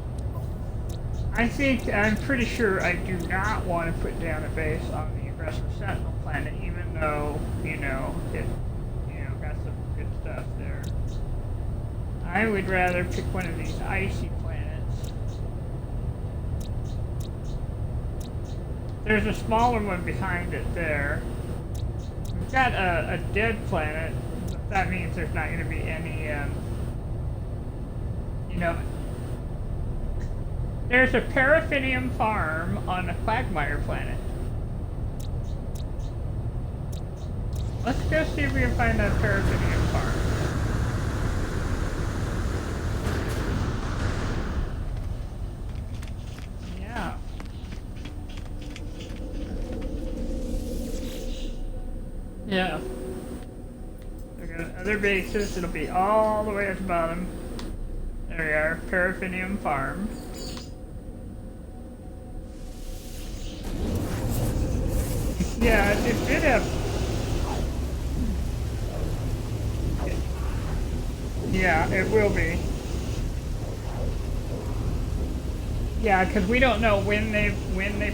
I'm pretty sure I do not want to put down a base on the aggressive Sentinel planet, even though, you know, it, got some good stuff there. I would rather pick one of these icy planets. There's a smaller one behind it there. We've got a dead planet, but that means there's not going to be any, there's a paraffinium farm on a quagmire planet. Let's go see if we can find that paraffinium farm. Yeah. We've got other bases, it'll be all the way at the bottom. There we are, Paraffinium Farm. Yeah, it did have... Yeah, it will be. Yeah, because we don't know when they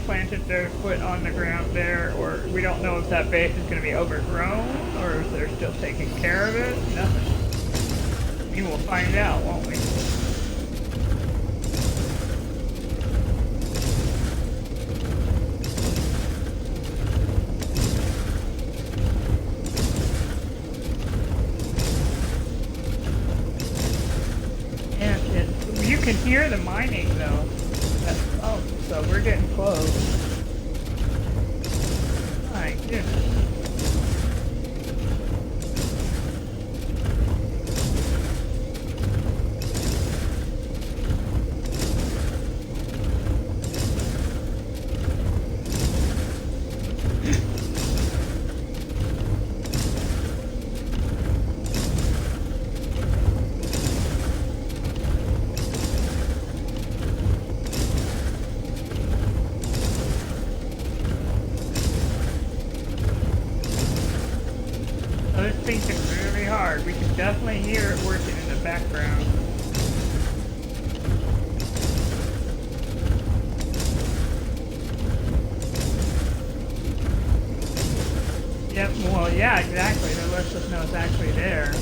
planted their foot on the ground there, or we don't know if that base is going to be overgrown, or if they're still taking care of it. Nothing. We will find out, won't we? hear the mining though. Oh, so we're getting close. My goodness. It's thinking really hard. We can definitely hear it working in the background. Yep, well, yeah, exactly. It lets us know it's actually there.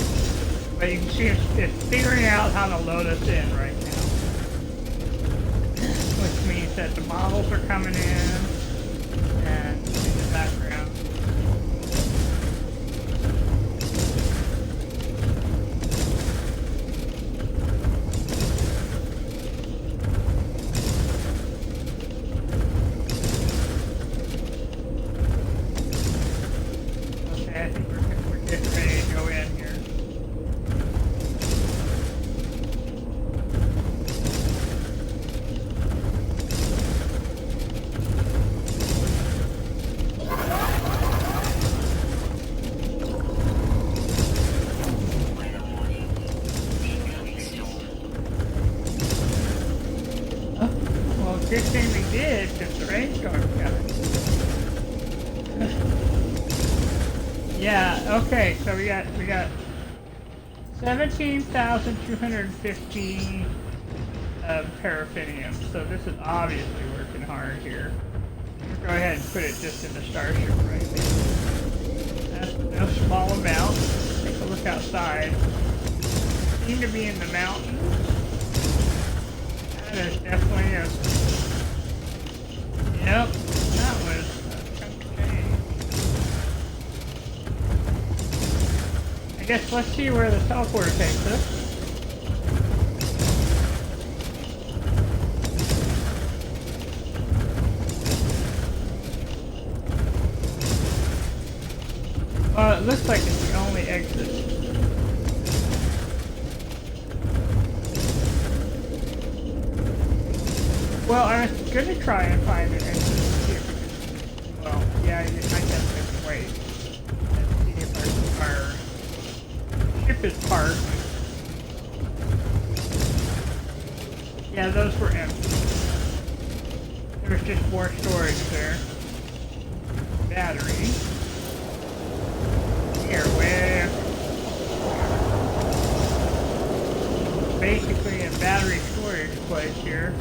But you can see it's figuring out how to load us in right now. Which means that the models are coming in and in the background. Good thing we did, because the rainstorm's coming. Yeah, okay, so we got 17,250 paraffinium, so this is obviously working hard here. Go ahead and put it just in the starship right there. That's no small amount. Take a look outside. Seem to be in the mountains. That is definitely a... Yep, that was a chunk of change. I guess let's see where the teleporter takes us. Well, it looks like it's the only exit. Well, I was gonna try and find an exit here. Well, yeah, I guess I can wait. Let's see if our ship is parked. Yeah, those were empty. There was just more storage there. Battery. Here, where? Basically a battery storage place here.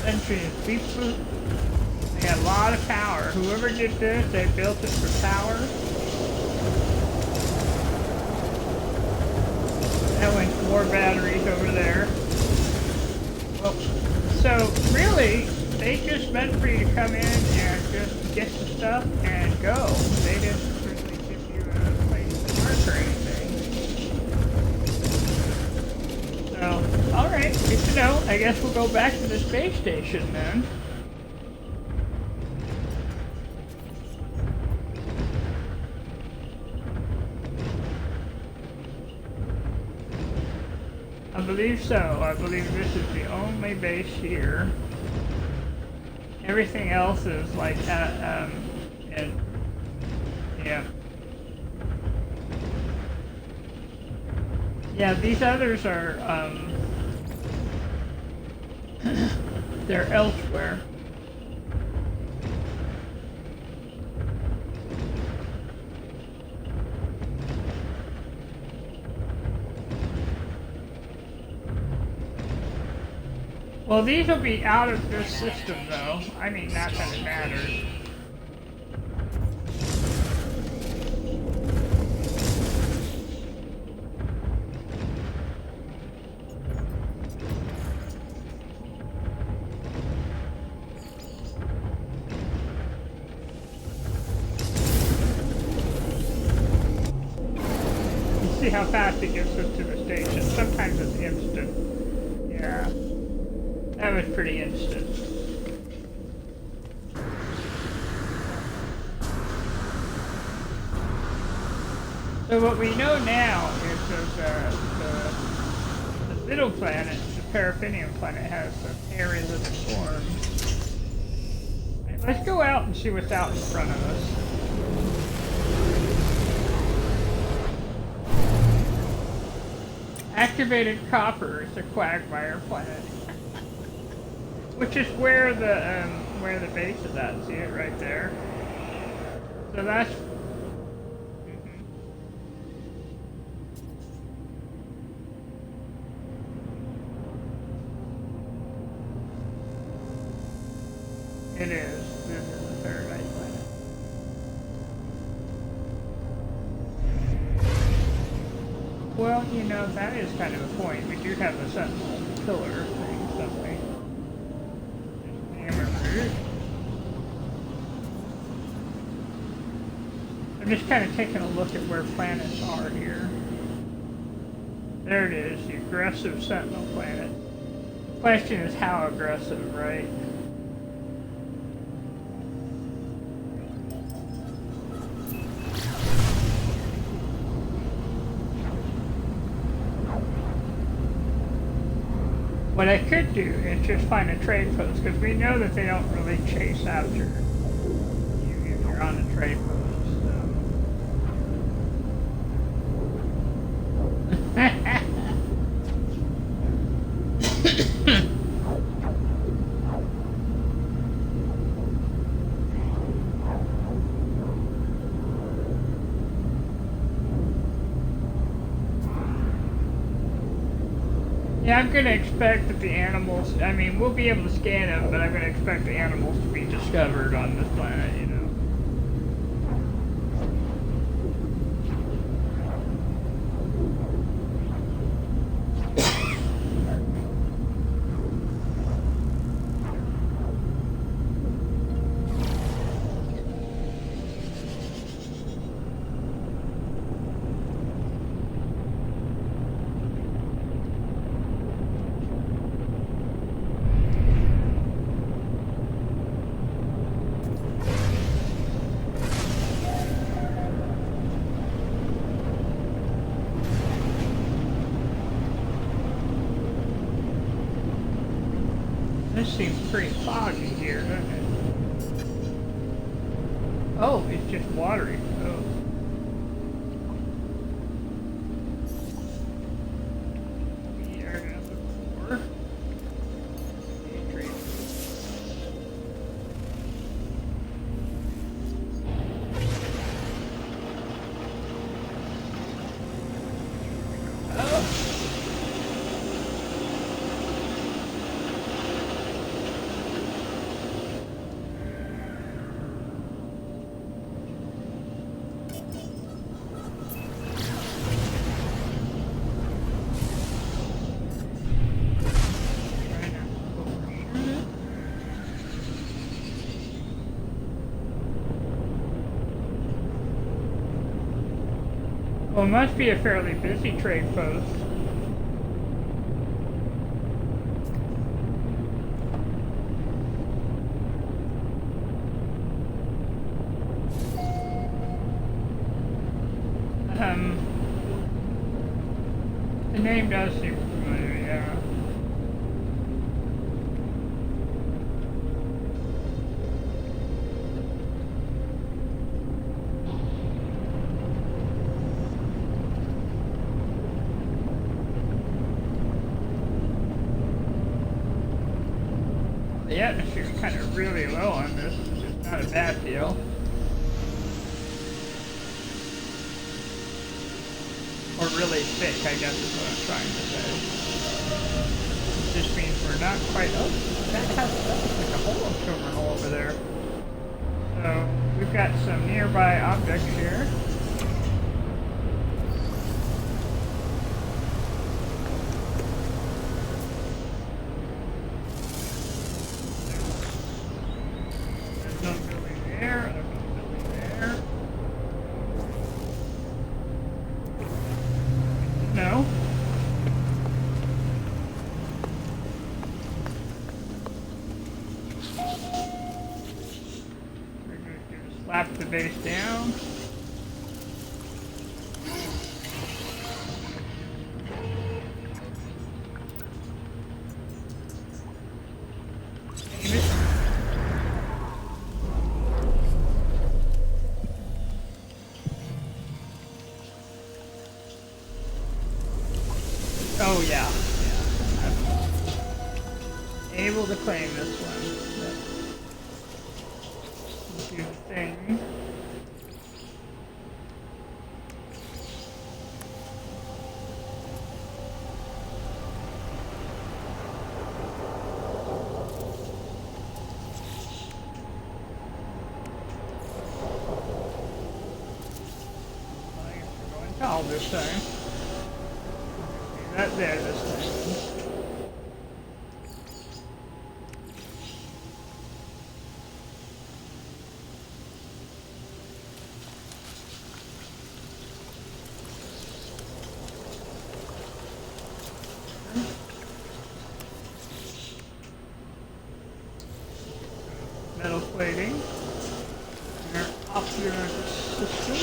Entry is people. They got a lot of power. Whoever did this, they built it for power. That went more batteries over there. Well, so really, they just meant for you to come in and just get the stuff and go. They didn't really give you a place to work or anything. So, alright, good to know. I guess we'll go back to the space station then. I believe so. I believe this is the only base here. Everything else is like, yeah. Yeah, these others are, they're elsewhere. Well, these will be out of this system, though. I mean, not that it matters. how fast it gets us to the station. Sometimes it's instant. Yeah. That was pretty instant. So what we know now is that the middle planet, the Paraffinium planet, has some areas of form. Right, let's go out and see what's out in front of us. Activated copper is a quagmire planet, which is where the base is at. See it right there. So that's. It is. This is the Paradise planet. Well, you know, that is kind of a point. We do have the Sentinel pillar thing, don't we? I'm just kind of taking a look at where planets are here. There it is, the aggressive Sentinel planet. The question is how aggressive, right? What I could do is just find a trade post, because we know that they don't really chase after you if you're on a trade post. Yeah, I'm going to expect that the animals, I mean, we'll be able to scan them, but I'm going to expect the animals to be discovered on this planet, you know. This seems pretty foggy here, doesn't it? Oh, it's just watery. Oh. Area number 4. Well, it must be a fairly busy trade post. The name does seem familiar, yeah. The atmosphere is kind of really low on this, which is not a bad deal. Or really thick, I guess is what I'm trying to say. This means we're not quite... Oh, that's like a hole silver hole over there. So, we've got some nearby objects here. base down. Aim it. Oh yeah. Able to claim this one. Do the thing. I guess we're going tall this time. Do that there this time. Metal plating. And our opulent system.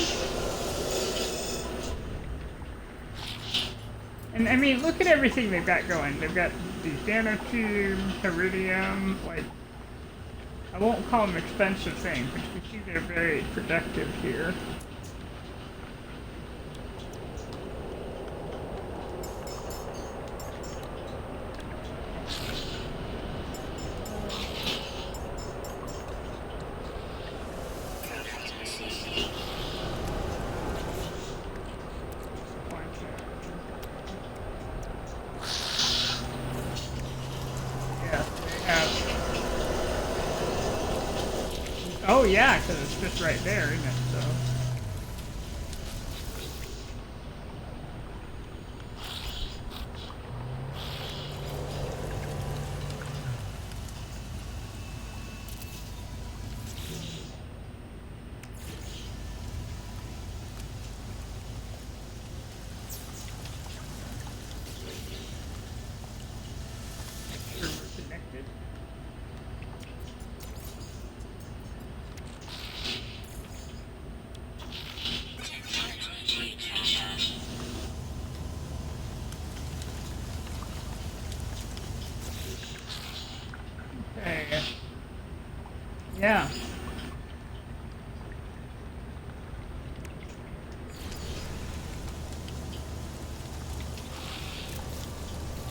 And I mean, look at everything they've got going. They've got these nanotubes, iridium, like, I won't call them expensive things, but you can see they're very productive here. Oh yeah, because it's just right there, isn't it? So. Make sure we're connected. Okay. Yeah.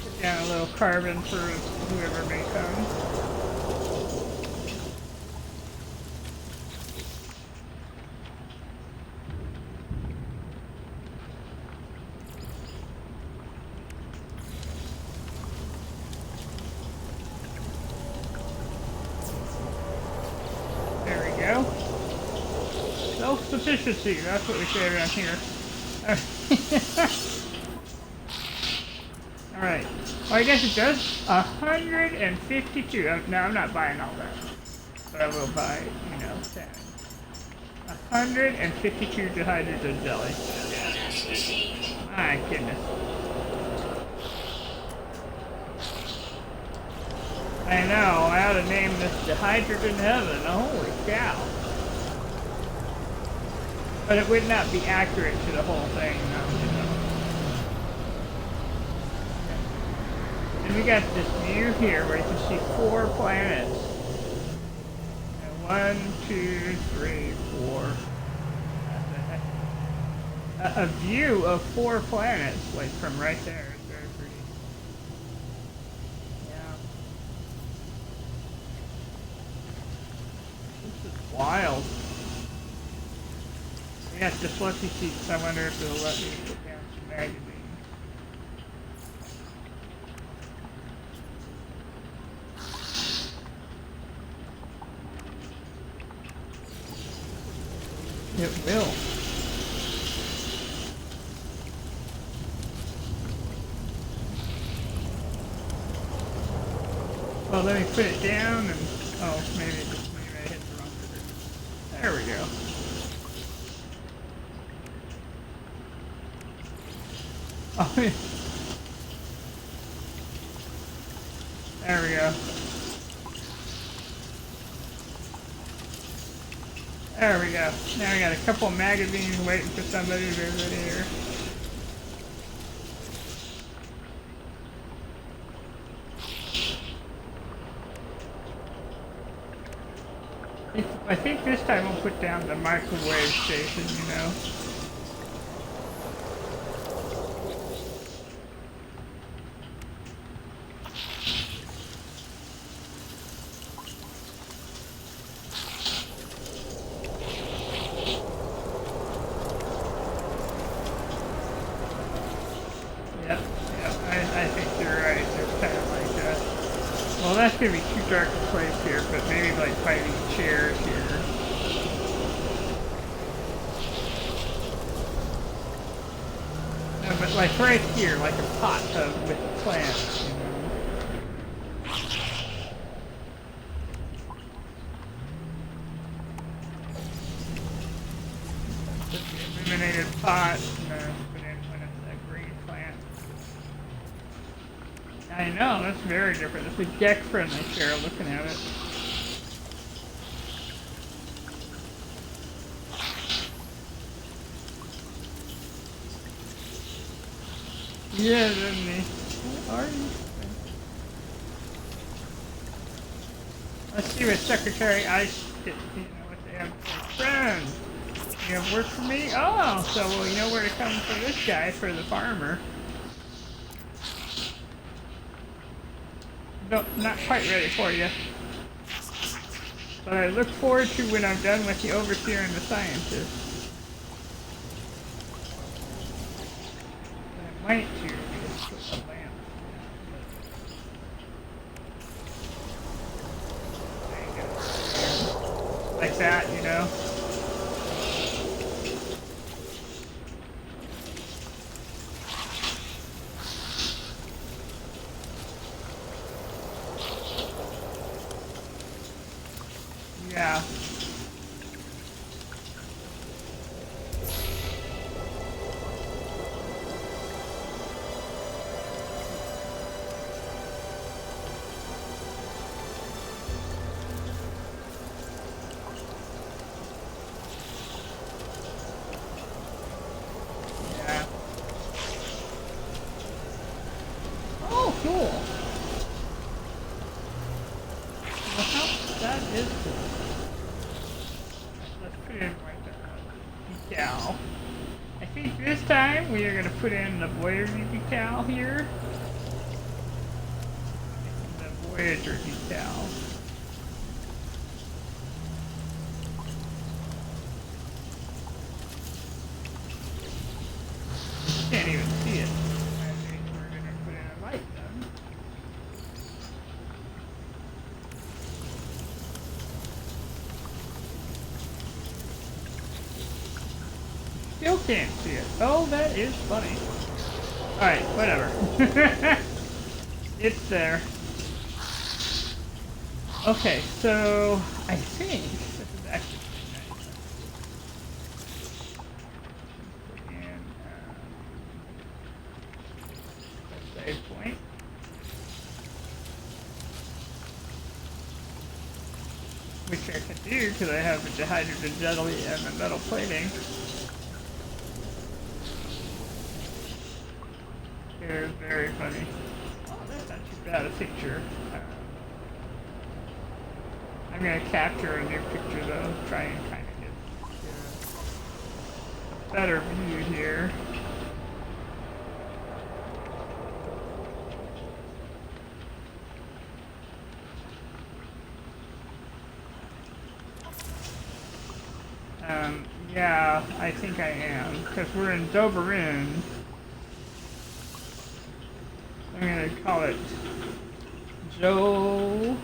Put down a little carbon for whoever may come. Self-sufficiency, that's what we say around here. Alright. Well, I guess it does 152. No, I'm not buying all that. But I will buy, 10. 152 dehydrogen jelly. My goodness. I know, I ought to name this dehydrogen heaven. Holy cow. But it would not be accurate to the whole thing, no. And we got this view here where you can see 4 planets. 1, 2, 3, 4. A view of 4 planets, like from right there. It's very pretty. Yeah. This is wild. Yeah, just lucky seats. I wonder if it'll let me put down some magazines. It will. Well, let me put it down and... Oh, maybe I hit the wrong button. There we go. Oh, yeah. There we go. There we go. Now we got a couple of magazines waiting for somebody to visit here. I think this time we'll put down the microwave station, you know. Yep, I think you're right. It's kind of like well, that's gonna be too dark a place here, but maybe like by these chairs here. No, but like right here, like a pot tub with plants, you know. Put the illuminated pot, and put in one of the green plants. I know, that's very different. It's a deck-friendly chair looking at it. Yeah, doesn't he? What are you? Let's see what Secretary Ice did, you know, what they have for friends. You have work for me? Oh, so well, you know where to come for this guy, for the farmer. No, not quite ready for you. But I look forward to when I'm done with the overseer and the scientist. I might to just put a lamp. There you go. Like that, you know? Yeah. Yeah. Oh, cool. Well, that is cool. Let's put in like a decal. I think this time we are going to put in the Voyager decal here. The Voyager decal. Can't even see it. I think we're going to put in a light then. Still can't see it. Oh, that is funny. Alright, whatever. It's there. Okay, so I think this is actually pretty nice. Put in a save point. Which I can do because I have the hydrogen jelly and the metal plating. It's very funny. Oh, that's not too bad a picture. I'm going to capture a new picture though, try and kind of get a better view here. Yeah, I think I am, because we're in Doberin. I'm going to call it Joe.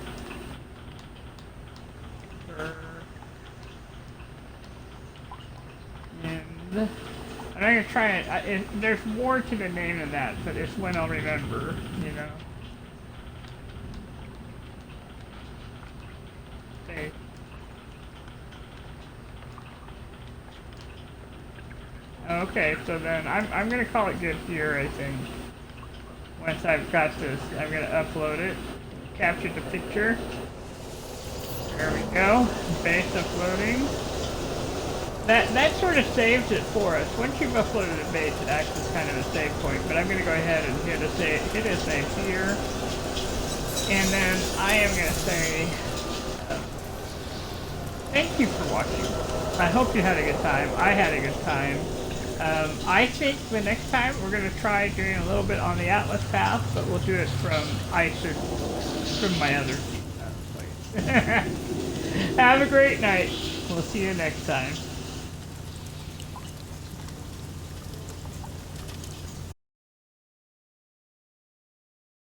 And I'm going to try it. There's more to the name than that, but it's one I'll remember, you know. Okay. Okay, so then I'm going to call it good here, I think. Once I've got this, I'm going to upload it. Capture the picture. There we go. Base uploading. That sort of saves it for us. Once you've uploaded a base, it acts as kind of a save point. But I'm going to go ahead and hit a save here. And then I am going to say, thank you for watching. I hope you had a good time. I had a good time. I think the next time we're going to try doing a little bit on the Atlas path, but we'll do it from from my other place. Have a great night. We'll see you next time.